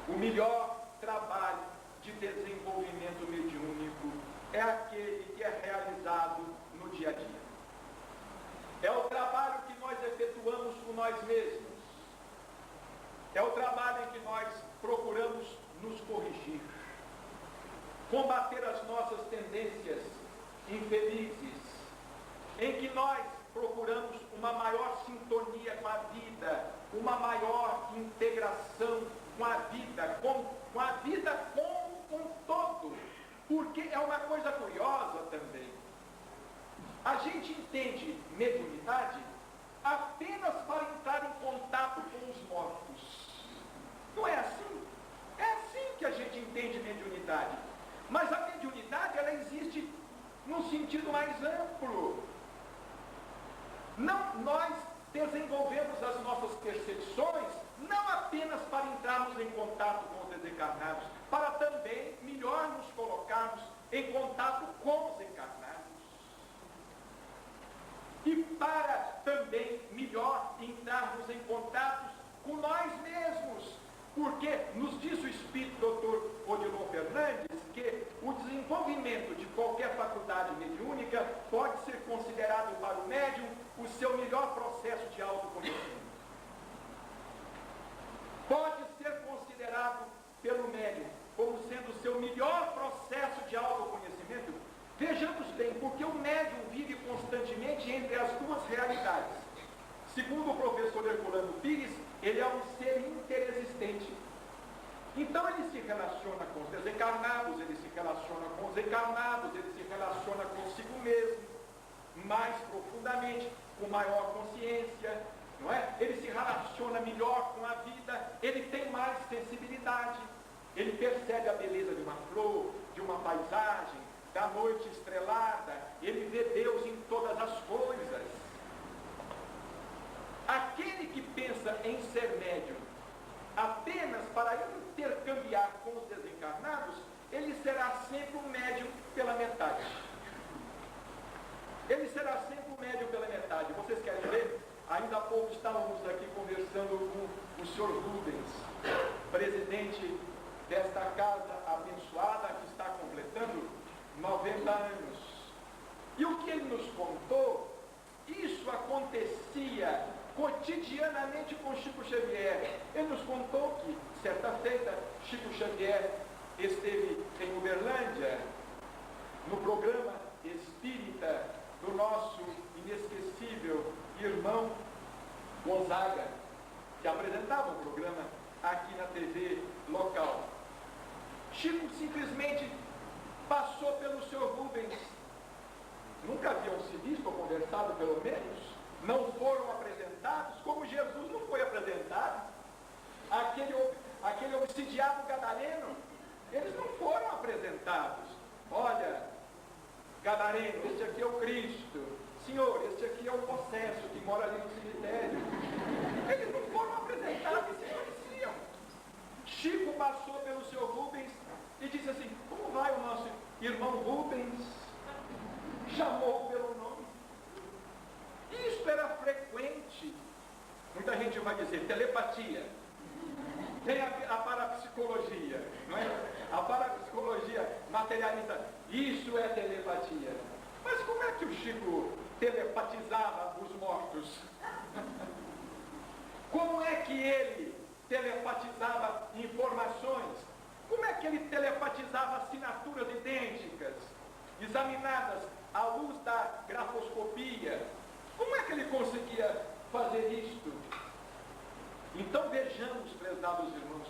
S1: o melhor trabalho de desenvolvimento mediúnico é aquele que é realizado no dia a dia. É o trabalho que nós efetuamos com nós mesmos. É o trabalho em que nós procuramos nos corrigir, combater as nossas tendências infelizes, em que nós procuramos uma maior sintonia com a vida, uma maior integração com a vida, com a vida como um todo. Porque é uma coisa curiosa também. A gente entende mediunidade apenas para entrar em contato com os mortos. Não é assim? É assim que a gente entende mediunidade. Mas a mediunidade, ela existe num sentido mais amplo. Não, nós desenvolvemos as nossas percepções não apenas para entrarmos em contato com os desencarnados, para também melhor nos colocarmos em contato com os encarnados. E para também melhor entrarmos em contatos com nós mesmos. Porque nos diz o Espírito Dr. Odilon Fernandes que o desenvolvimento de qualquer faculdade mediúnica pode ser considerado para o médium o seu melhor processo de autoconhecimento. Pode ser considerado pelo médium como sendo o seu melhor processo de autoconhecimento. Vejamos bem, porque o médium vive constantemente entre as duas realidades. Segundo o professor Herculano Pires, ele é um ser interexistente. Então ele se relaciona com os desencarnados, ele se relaciona com os encarnados, ele se relaciona consigo mesmo, mais profundamente, com maior consciência, não é? Ele se relaciona melhor com a vida, ele tem mais sensibilidade, ele percebe a beleza de uma flor, de uma paisagem, da noite estrelada, ele vê Deus em todas as coisas. Aquele que pensa em ser médium apenas para intercambiar com os desencarnados, ele será sempre um médium pela metade. Ele será sempre um médium pela metade. Vocês querem ver? Ainda há pouco estávamos aqui conversando com o Sr. Rubens, presidente desta casa abençoada que está completando 90 anos. E o que ele nos contou, isso acontecia cotidianamente com Chico Xavier. Ele nos contou que, certa feita, Chico Xavier esteve em Uberlândia, no programa espírita do nosso inesquecível irmão Gonzaga, que apresentava o programa aqui na TV local. Chico simplesmente passou pelo Sr. Rubens. Nunca haviam se visto ou conversado, pelo menos. Não foram apresentados, como Jesus não foi apresentado. Aquele obsidiado gadareno, eles não foram apresentados. Olha, gadareno, este aqui é o Cristo. Senhor, este aqui é o possesso que mora ali no cemitério. Eles não foram apresentados e se conheciam. Chico passou pelo Sr. Rubens e disse assim: como vai o nosso irmão Rubens? Chamou pelo nome. Isso era frequente. Muita gente vai dizer telepatia. Tem a parapsicologia, não é? A parapsicologia materialista. Isso é telepatia. Mas como é que o Chico telepatizava os mortos? Como é que ele telepatizava informações? Como é que ele telepatizava assinaturas idênticas, examinadas à luz da grafoscopia? Como é que ele conseguia fazer isto? Então vejamos, prezados irmãos,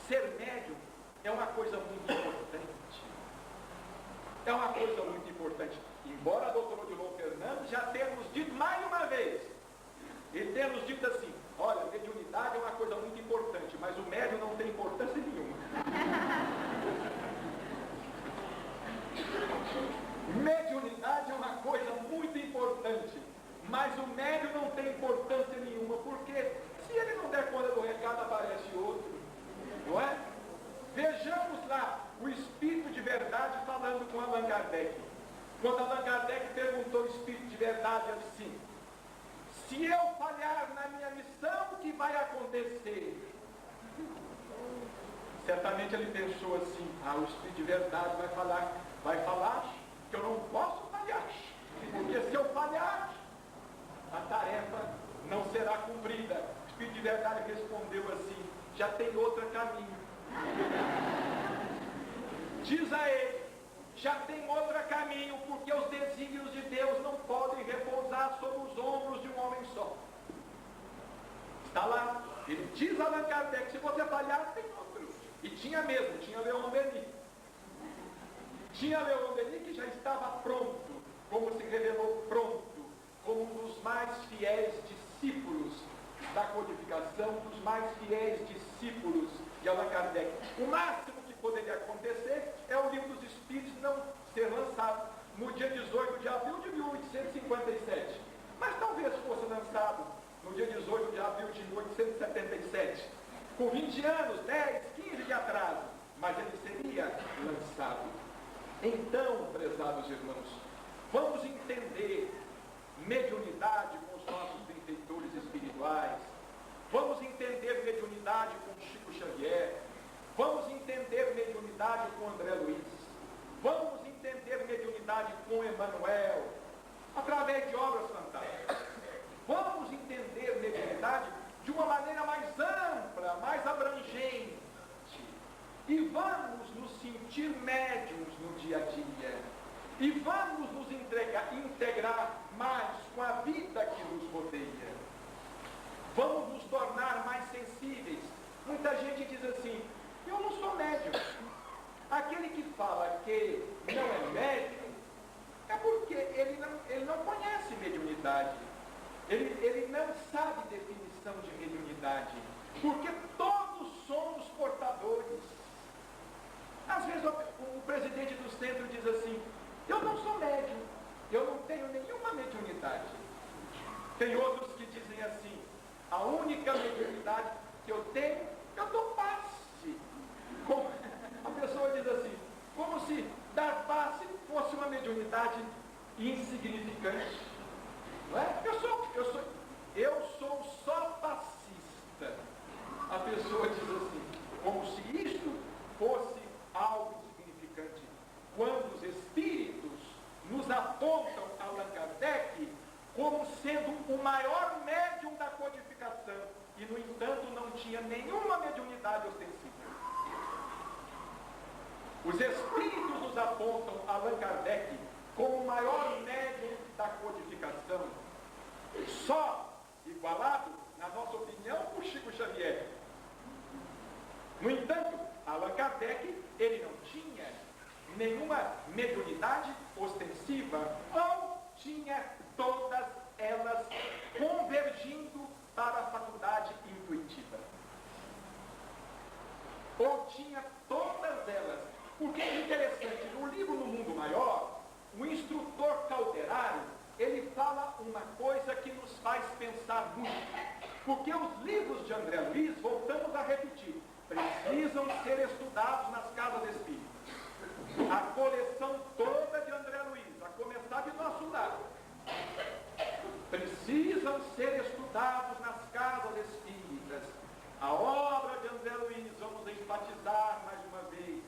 S1: ser médium é uma coisa muito importante. É uma coisa muito importante. Embora a doutora Odilon Fernandes já tenhamos dito mais uma vez, e temos dito assim: olha, mediunidade é uma coisa muito importante, mas o médium não tem importância nenhuma. Mediunidade é uma coisa muito importante, mas o médium não tem importância nenhuma, porque se ele não der conta do recado, aparece outro, não é? Vejamos lá o Espírito de Verdade falando com Allan Kardec. Quando Allan Kardec perguntou ao Espírito de Verdade assim: se eu falhar na minha missão, o que vai acontecer? Certamente ele pensou assim: o Espírito de Verdade vai falar que eu não posso falhar, porque se eu falhar, a tarefa não será cumprida. O Espírito de Verdade respondeu assim: já tem outro caminho. Diz a ele: já tem outro caminho, porque os desígnios de Deus não podem repousar sobre os ombros de um homem só. Está lá. Ele diz a Allan Kardec: se você falhar, tem outro. E tinha mesmo, tinha Leon Denis. Tinha Leon Denis que já estava pronto, como se revelou pronto, como um dos mais fiéis discípulos da codificação, dos mais fiéis discípulos de Allan Kardec. O máximo que poderia acontecer é o Livro dos Espíritos não ser lançado no dia 18 de abril de 1857. Mas talvez fosse lançado no dia 18 de abril de 1877, com 20 anos, 10, 15 de atraso, mas ele seria lançado. Então, prezados irmãos, vamos entender mediunidade com os nossos benfeitores espirituais, vamos entender mediunidade com Chico Xavier, vamos entender mediunidade com André Luiz, vamos entender mediunidade com Emmanuel, através de obras fantásticas. Vamos entender mediunidade de uma maneira mais ampla, mais abrangente, e vamos nos sentir médiuns no dia a dia, e vamos nos integrar mais com a vida que nos rodeia. Vamos nos tornar mais sensíveis. Muita gente diz assim: eu não sou médium. Aquele que fala que não é médium, é porque ele não conhece mediunidade. Ele não sabe definição de mediunidade. Porque todos somos portadores. Às vezes o presidente do centro diz assim: eu não sou médium, eu não tenho nenhuma mediunidade. Tem outros que dizem assim: a única mediunidade que eu tenho, eu dou passe. A pessoa diz assim, como se dar passe fosse uma mediunidade insignificante. Não é? Eu sou só passista. A pessoa diz assim, como se isto fosse algo insignificante. Quando os espíritos nos apontam Allan Kardec como sendo o maior médium da codificação, e no entanto não tinha nenhuma mediunidade ostensiva. Os espíritos nos apontam Allan Kardec como o maior médium da codificação, só igualado, na nossa opinião, por Chico Xavier. No entanto, Allan Kardec, ele não tinha nenhuma mediunidade ostensiva, ou tinha todas elas convergindo para a faculdade intuitiva. Ou tinha todas elas. Porque é interessante, no livro No Mundo Maior, o instrutor Calderaro, ele fala uma coisa que nos faz pensar muito. Porque os livros de André Luiz, voltamos a repetir, precisam ser estudados nas casas espíritas. A coleção toda de André Luiz, a começar de nosso lado, precisam ser estudados nas casas espíritas. A obra de André Luiz, vamos enfatizar mais uma vez,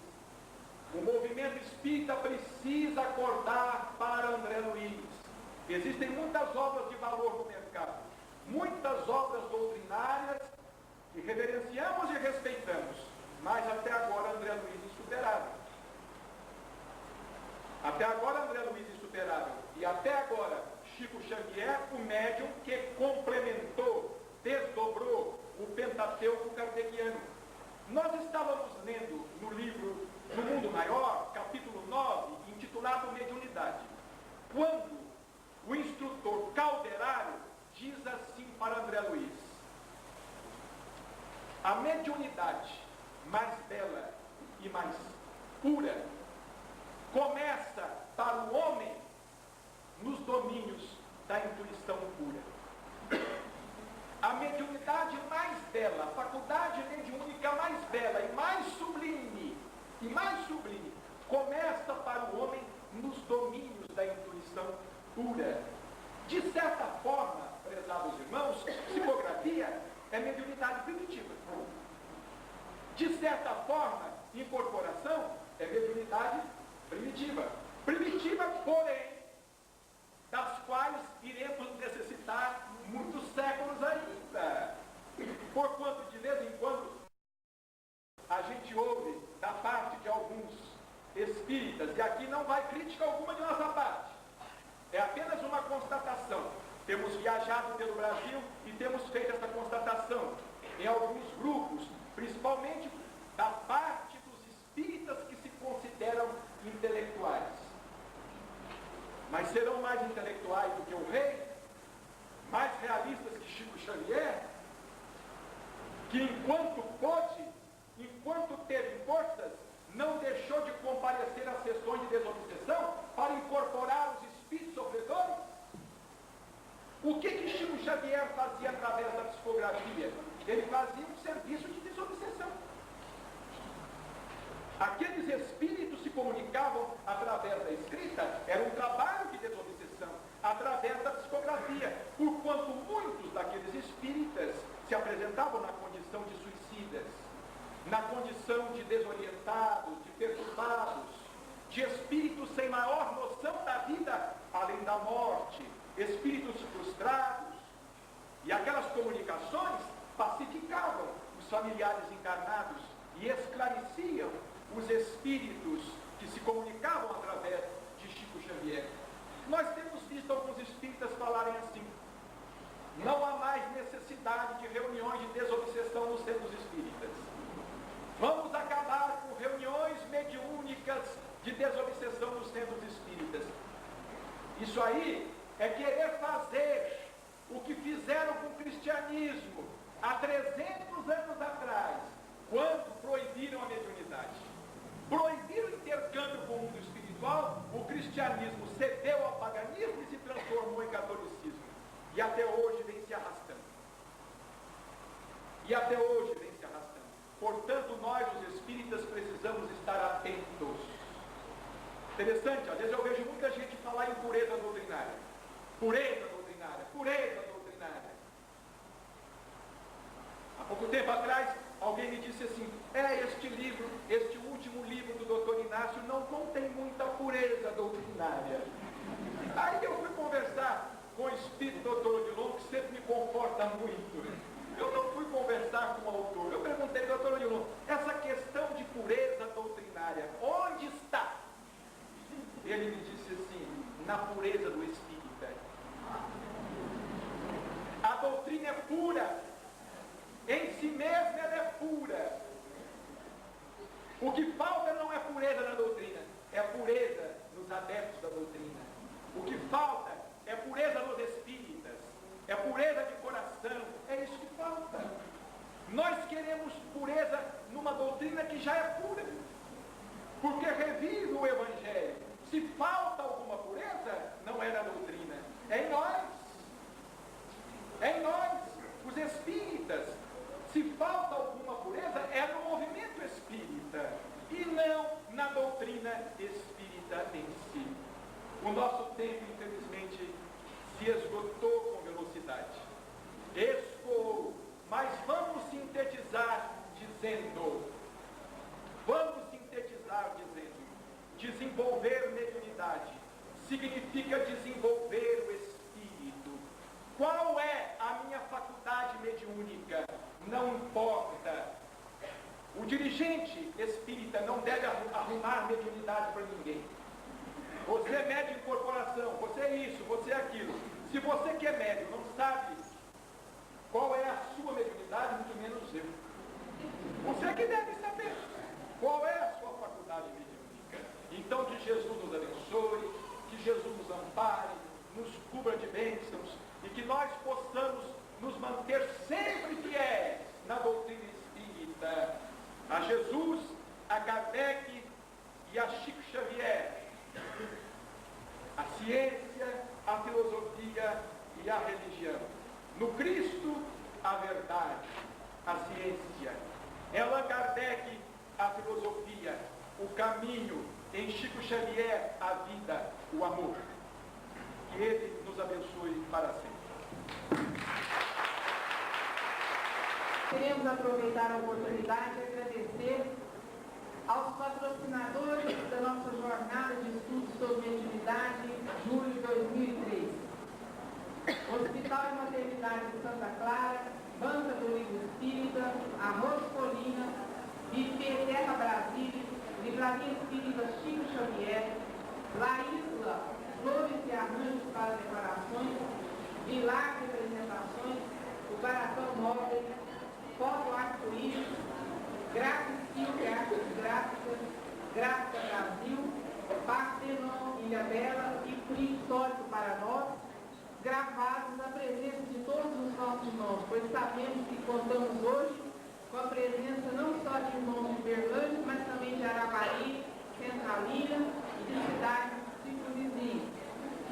S1: o movimento espírita precisa acordar para André Luiz. Existem muitas obras de valor no mercado, muitas obras doutrinárias que reverenciamos e respeitamos, mas até agora André Luiz insuperável. Até agora André Luiz insuperável. E até agora Chico Xavier, o médium que complementou, desdobrou o Pentateuco kardeciano. Nós estávamos lendo no livro No Mundo Maior, capítulo 9, intitulado Mediunidade, quando o instrutor Calderaro diz assim para André Luiz: a mediunidade mais bela e mais pura começa para o homem nos domínios da intuição pura. A mediunidade mais bela, a faculdade mediúnica mais bela e mais sublime, começa para o homem nos domínios da intuição pura. De certa forma, prezados irmãos, psicografia é mediunidade primitiva. De certa forma, incorporação é mediunidade primitiva. Primitiva, porém, das quais iremos necessitar muitos séculos ainda. Porquanto, de vez em quando, a gente ouve da parte de alguns espíritas, e aqui não vai crítica alguma de nossa parte, é apenas uma constatação. Temos viajado pelo Brasil e temos feito essa constatação em alguns grupos, principalmente da parte dos espíritas que se consideram intelectuais. Mas serão mais intelectuais do que o rei, mais realistas que Chico Xavier, que enquanto pôde, enquanto teve forças, não deixou de comparecer às sessões de desobsessão para incorporar os espíritos sofredores? O que Chico Xavier fazia através da psicografia? Ele fazia um serviço de desobsessão. Aqueles espíritos se comunicavam através da escrita, era um trabalho de desobsessão, através da psicografia, porquanto muitos daqueles espíritas se apresentavam na condição de suicidas, na condição de desorientados, de perturbados, de espíritos sem maior noção da vida além da morte, espíritos frustrados. E aquelas comunicações pacificavam os familiares encarnados e esclareciam os espíritos que se comunicavam através de Chico Xavier. Nós temos visto alguns espíritas falarem assim: não há mais necessidade de reuniões de desobsessão nos centros espíritas. Vamos acabar com reuniões mediúnicas de desobsessão dos centros espíritas. Isso aí é querer fazer o que fizeram com o cristianismo há 300 anos atrás, quando proibiram a mediunidade. Proibiram o intercâmbio com o mundo espiritual, o cristianismo cedeu ao paganismo e se transformou em catolicismo. E até hoje vem se arrastando. Portanto, nós, os espíritas, precisamos estar atentos. Interessante, às vezes eu vejo muita gente falar em pureza doutrinária. Pureza doutrinária, pureza doutrinária. Há pouco tempo atrás, alguém me disse assim, este livro, este último livro do Dr. Inácio não contém muita pureza doutrinária. Aí eu fui conversar com o espírito Dr. Odilon, que sempre me conforta muito. Eu não fui conversar com o autor. Eu perguntei, Dr. Odilon, essa questão de pureza doutrinária, onde está? Ele me disse assim, na pureza do espírita. A doutrina é pura. Em si mesma ela é pura. O que falta não é pureza na doutrina, é pureza nos adeptos da doutrina. O que falta é pureza nos espíritas, é pureza de coração, é isso que falta. Nós queremos pureza numa doutrina que já é pura, porque revive o Evangelho. Se falta alguma pureza, não é na doutrina, é em nós. É em nós, os espíritas. Se falta alguma pureza, é no movimento espírita e não na doutrina espírita em si. O nosso tempo, infelizmente, se esgotou com velocidade. Escoou, mas vamos sintetizar dizendo, desenvolver mediunidade significa desenvolver o espírito. Qual é a minha faculdade mediúnica? Não importa. O dirigente espírita não deve arrumar mediunidade para ninguém. Você é médium de corporação, você é isso, você é aquilo. Se você que é médium não sabe qual é a sua mediunidade, muito menos eu. Você que deve saber qual é a sua faculdade mediúnica. Então que Jesus nos abençoe, que Jesus nos ampare, nos cubra de bênçãos e que nós possamos nos manter sempre fiéis na doutrina espírita, a Jesus, a Kardec e a Chico Xavier, a ciência, a filosofia e a religião. No Cristo, a verdade, a ciência. Em Allan Kardec, a filosofia, o caminho. Em Chico Xavier, a vida, o amor. Que Ele nos abençoe para sempre.
S2: Queremos aproveitar a oportunidade e agradecer aos patrocinadores da nossa jornada de estudos sobre mediunidade, julho de 2003. Hospital e Maternidade de Santa Clara, Banca do Livro Espírita, Arroz Colina, Buffet Terra Brasília, Livraria Espírita Chico Xavier, La Isla, Flores e Arranjos para Decorações, Vilar de Apresentações, o Baratão Móvel, Foto Arco-Íris, Gráfico e Artes Gráficas, Gráfica Brasil, Partenon, Ilha Bela e Print Histórico para nós, gravados na presença de todos os nossos irmãos, pois sabemos que contamos hoje com a presença não só de irmãos de Berlândia, mas também de Araguari, Centralina e de cidades circunvizinhas.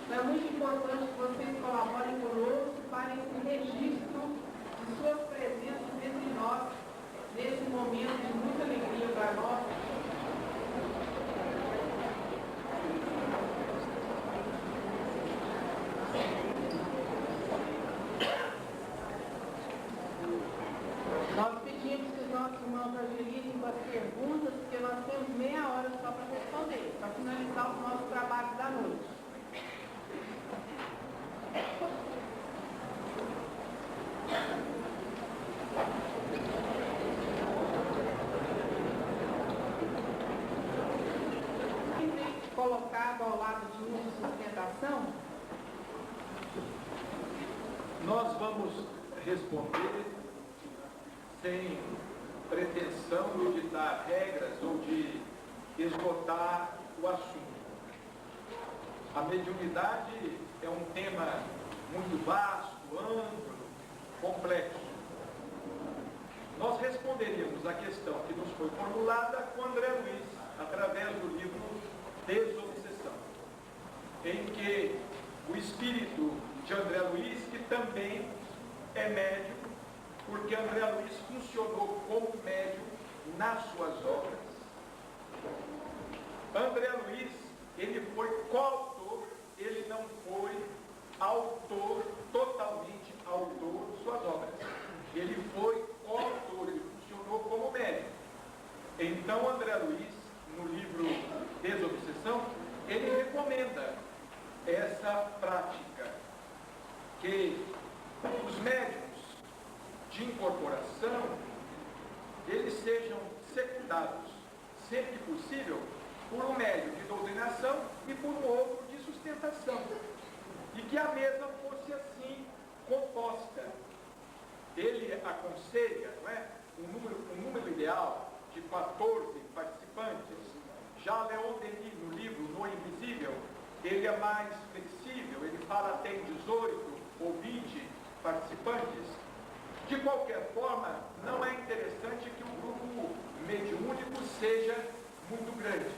S2: Então é muito importante que vocês colaborem conosco para esse registro de suas presenças entre nós, nesse momento de muita alegria para nós. Nós pedimos que os nossos irmãos agilizem com as perguntas, porque nós temos meia hora só para responder, para finalizar os nossos trabalhos da noite. Colocado ao lado de uma sustentação,
S1: Nós vamos responder sem pretensão de ditar regras ou de esgotar o assunto. A mediunidade é um tema muito vasto, amplo, complexo. Nós responderíamos à questão que nos foi formulada com André Luiz, através do livro Desobsessão, em que o espírito de André Luiz, que também é médium, porque André Luiz funcionou como médium nas suas obras. André Luiz, ele foi coautor, ele não foi autor, totalmente autor de suas obras. Ele foi coautor, ele funcionou como médium. Então, André Luiz, no livro Desobsessão, ele recomenda essa prática, que os médiums de incorporação, eles sejam secundados, sempre que possível, por um médium de doutrinação e por um outro de sustentação. E que a mesa fosse assim composta. Ele aconselha, não é, um número ideal de 14 participantes. Já Leon Denis, no livro No Invisível, ele é mais flexível, ele fala até em 18 ou 20 participantes. De qualquer forma, não é interessante que o grupo mediúnico seja muito grande.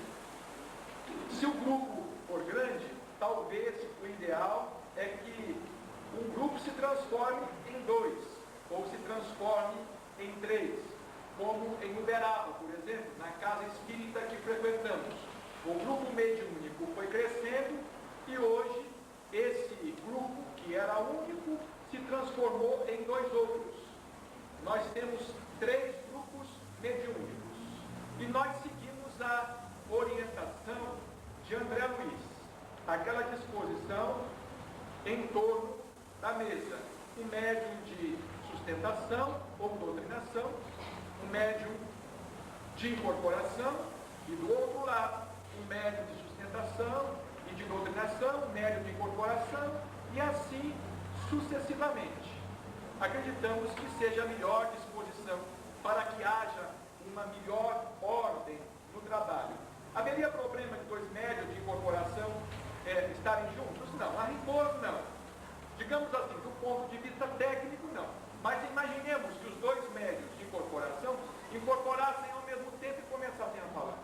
S1: Se o grupo for grande, talvez o ideal é que um grupo se transforme em 2, ou se transforme em 3, como em Uberaba, por exemplo, na casa espírita que frequentamos. O grupo mediúnico foi crescendo e hoje esse grupo, que era único, se transformou em 2 outros. Nós temos 3 grupos mediúnicos e nós seguimos a orientação de André Luiz, aquela disposição em torno da mesa, um médium de sustentação ou doutrinação, um médium de incorporação e do outro lado, um médium de sustentação e de doutrinação, um médium de incorporação e assim sucessivamente. Acreditamos que seja a melhor disposição para que haja uma melhor ordem no trabalho. Haveria problema de 2 médios de incorporação estarem juntos? Não. A rigor, não. Digamos assim, do ponto de vista técnico, não. Mas imaginemos que os 2 médios de incorporação incorporassem ao mesmo tempo e começassem a falar.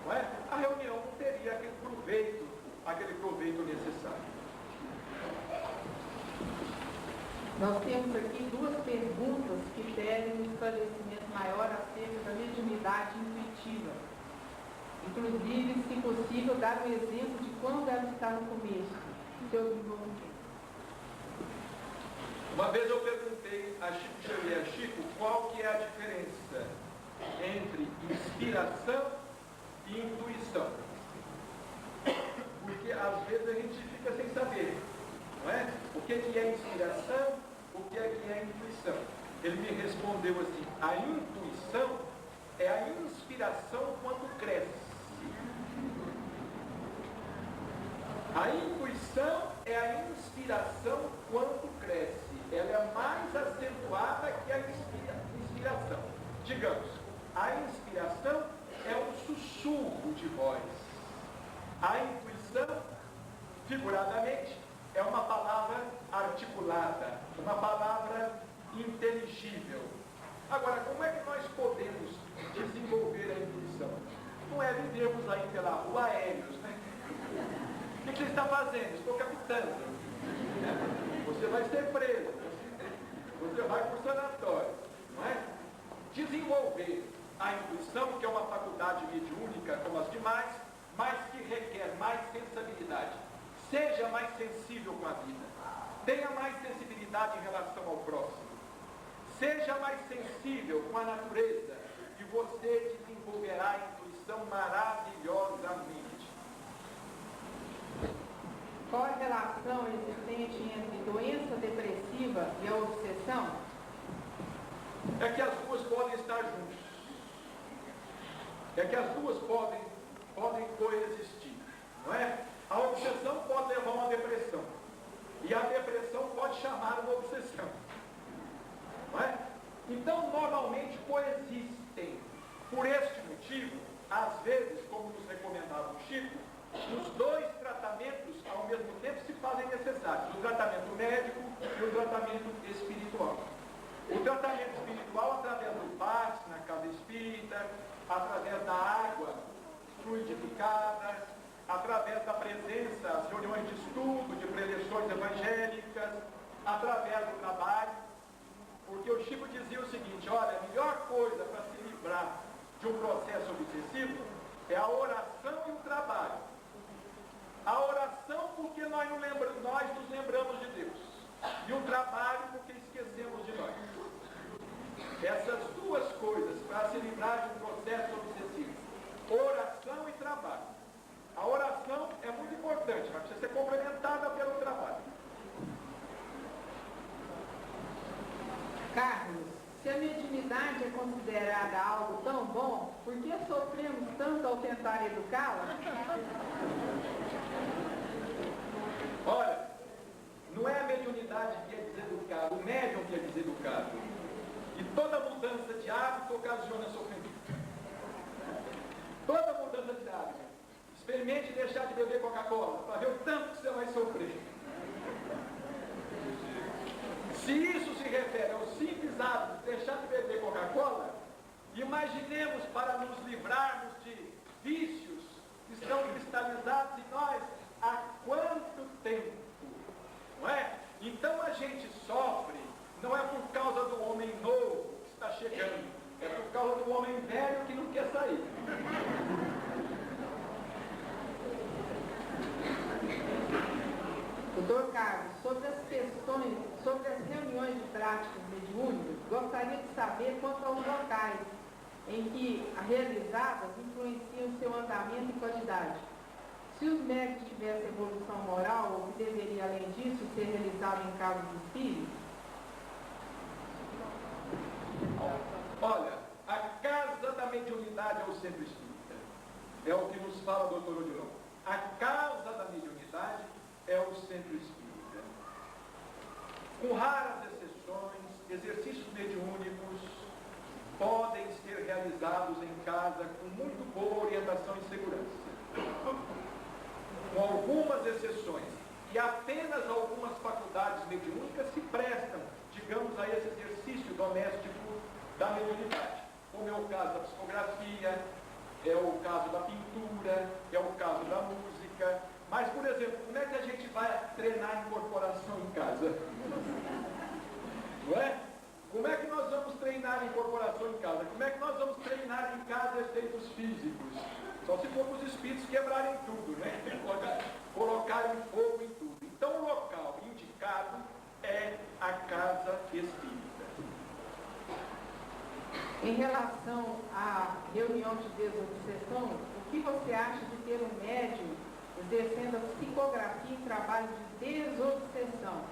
S1: Não é? A reunião não teria aquele proveito necessário.
S2: Nós temos aqui 2 perguntas que pedem um esclarecimento maior acerca da mediunidade intuitiva. Inclusive, se possível, dar um exemplo de quando ela está no começo do seu desenvolvimento.
S1: Uma vez eu perguntei a Chico Xavier, Chico, qual que é a diferença entre inspiração e intuição? Porque às vezes a gente fica sem saber, não é? O que é inspiração, o que é intuição? Ele me respondeu assim: a intuição é a inspiração quando cresce. A intuição é a inspiração quando cresce. Ela é mais acentuada que a inspiração. Digamos, a inspiração é um sussurro de voz. A intuição, figuradamente, é uma palavra articulada, uma palavra inteligível. Agora, como é que nós podemos desenvolver a intuição? Não é vivermos aí pela rua aéreos, né? O que você está fazendo? Estou captando. Você vai ser preso. Você vai para o sanatório. Não é? Desenvolver a intuição, que é uma faculdade mediúnica como as demais, mas que requer mais sensibilidade. Seja mais sensível com a vida. Tenha mais sensibilidade em relação ao próximo. Seja mais sensível com a natureza e você desenvolverá a intuição maravilhosamente.
S2: Qual a relação existente entre doença depressiva e a obsessão?
S1: É que as duas podem estar juntas. É que as duas podem coexistir, não é? A obsessão pode levar a uma depressão. E a depressão pode chamar uma obsessão. Não é? Então, normalmente coexistem. Por este motivo, a Chico, os dois tratamentos ao mesmo tempo se fazem necessários, o tratamento médico e o tratamento espiritual. O tratamento espiritual através do passe na casa espírita, através da água fluidificada, através da presença, as reuniões de estudo, de preleções evangélicas, através do trabalho, porque o Chico dizia o seguinte: olha, a melhor coisa para se livrar de um processo obsessivo é a oração e o trabalho. A oração porque nós nos lembramos de Deus, e o trabalho porque esquecemos de nós. Essas duas coisas para se livrar de um processo obsessivo: oração e trabalho. A oração é muito importante, mas precisa ser complementada pelo trabalho.
S2: Carlos, se a mediunidade é considerada algo tão bom, por que sofremos tanto ao tentar educá-la?
S1: Olha, não é a mediunidade que é deseducado, o médium que é deseducado. E toda mudança de hábito ocasiona sofrimento. Toda mudança de hábito. Experimente deixar de beber Coca-Cola, para ver o tanto que você vai sofrer. Se isso se refere ao simples hábito de deixar de beber Coca-Cola, imaginemos para nos livrarmos de vícios que estão cristalizados em nós há quanto tempo, não é? Então a gente sofre, não é por causa do homem novo que está chegando, é por causa do homem velho que não quer sair.
S2: Doutor Carlos, sobre as reuniões de práticas mediúnicas, gostaria de saber quanto aos locais em que as realizadas influenciam o seu andamento e qualidade. Se os médicos tivessem evolução moral, o que deveria, além disso, ser realizado em casos espíritos?
S1: Olha, a casa da mediunidade é o centro espírita. É o que nos fala o Dr. Odilon. A casa da mediunidade é o centro espírita. Com raras exceções, exercícios mediúnicos podem ser realizados em casa com muito boa orientação e segurança. Com algumas exceções, e apenas algumas faculdades mediúnicas se prestam, digamos, a esse exercício doméstico da mediunidade, como é o caso da psicografia, é o caso da pintura, é o caso da música. Mas, por exemplo, como é que a gente vai treinar incorporação em casa? Não é? Como é que nós vamos treinar incorporação em casa? Como é que nós vamos treinar em casa efeitos físicos? Só se for os espíritos quebrarem tudo, né? Colocarem fogo em tudo. Então, o local indicado é a casa espírita.
S2: Em relação à reunião de desobsessão, o que você acha de ter um médium exercendo a psicografia em trabalho de desobsessão?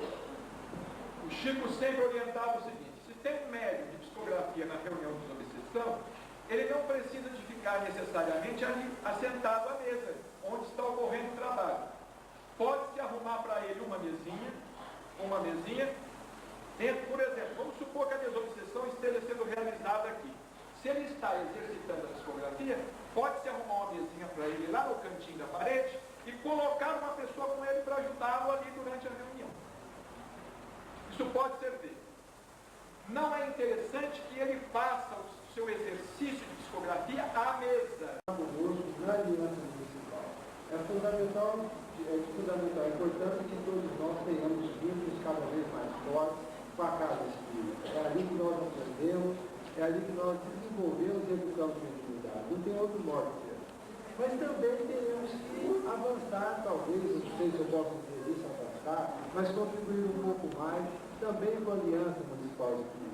S1: O Chico sempre orientava o seguinte: se tem um médium de psicografia na reunião de desobsessão, ele não precisa de ficar necessariamente ali assentado à mesa, onde está ocorrendo o trabalho. Pode-se arrumar para ele uma mesinha, por exemplo, vamos supor que a desobsessão esteja sendo realizada aqui. Se ele está exercitando a psicografia, pode-se arrumar uma mesinha para ele lá no cantinho da parede e colocar uma pessoa com ele para ajudá-lo ali durante a reunião. Isso pode ser feito. Não é interessante que ele faça o seu exercício de psicografia à mesa.
S3: Na aliança municipal. É fundamental, é importante que todos nós tenhamos vínculos cada vez mais fortes com a casa espírita. É ali que nós aprendemos, é ali que nós desenvolvemos e educamos a mediunidade. Não tem outro modo de ser. Mas também teremos que avançar, talvez, não sei se eu posso dizer isso, avançar, mas contribuir um pouco mais também com a aliança municipal espírita.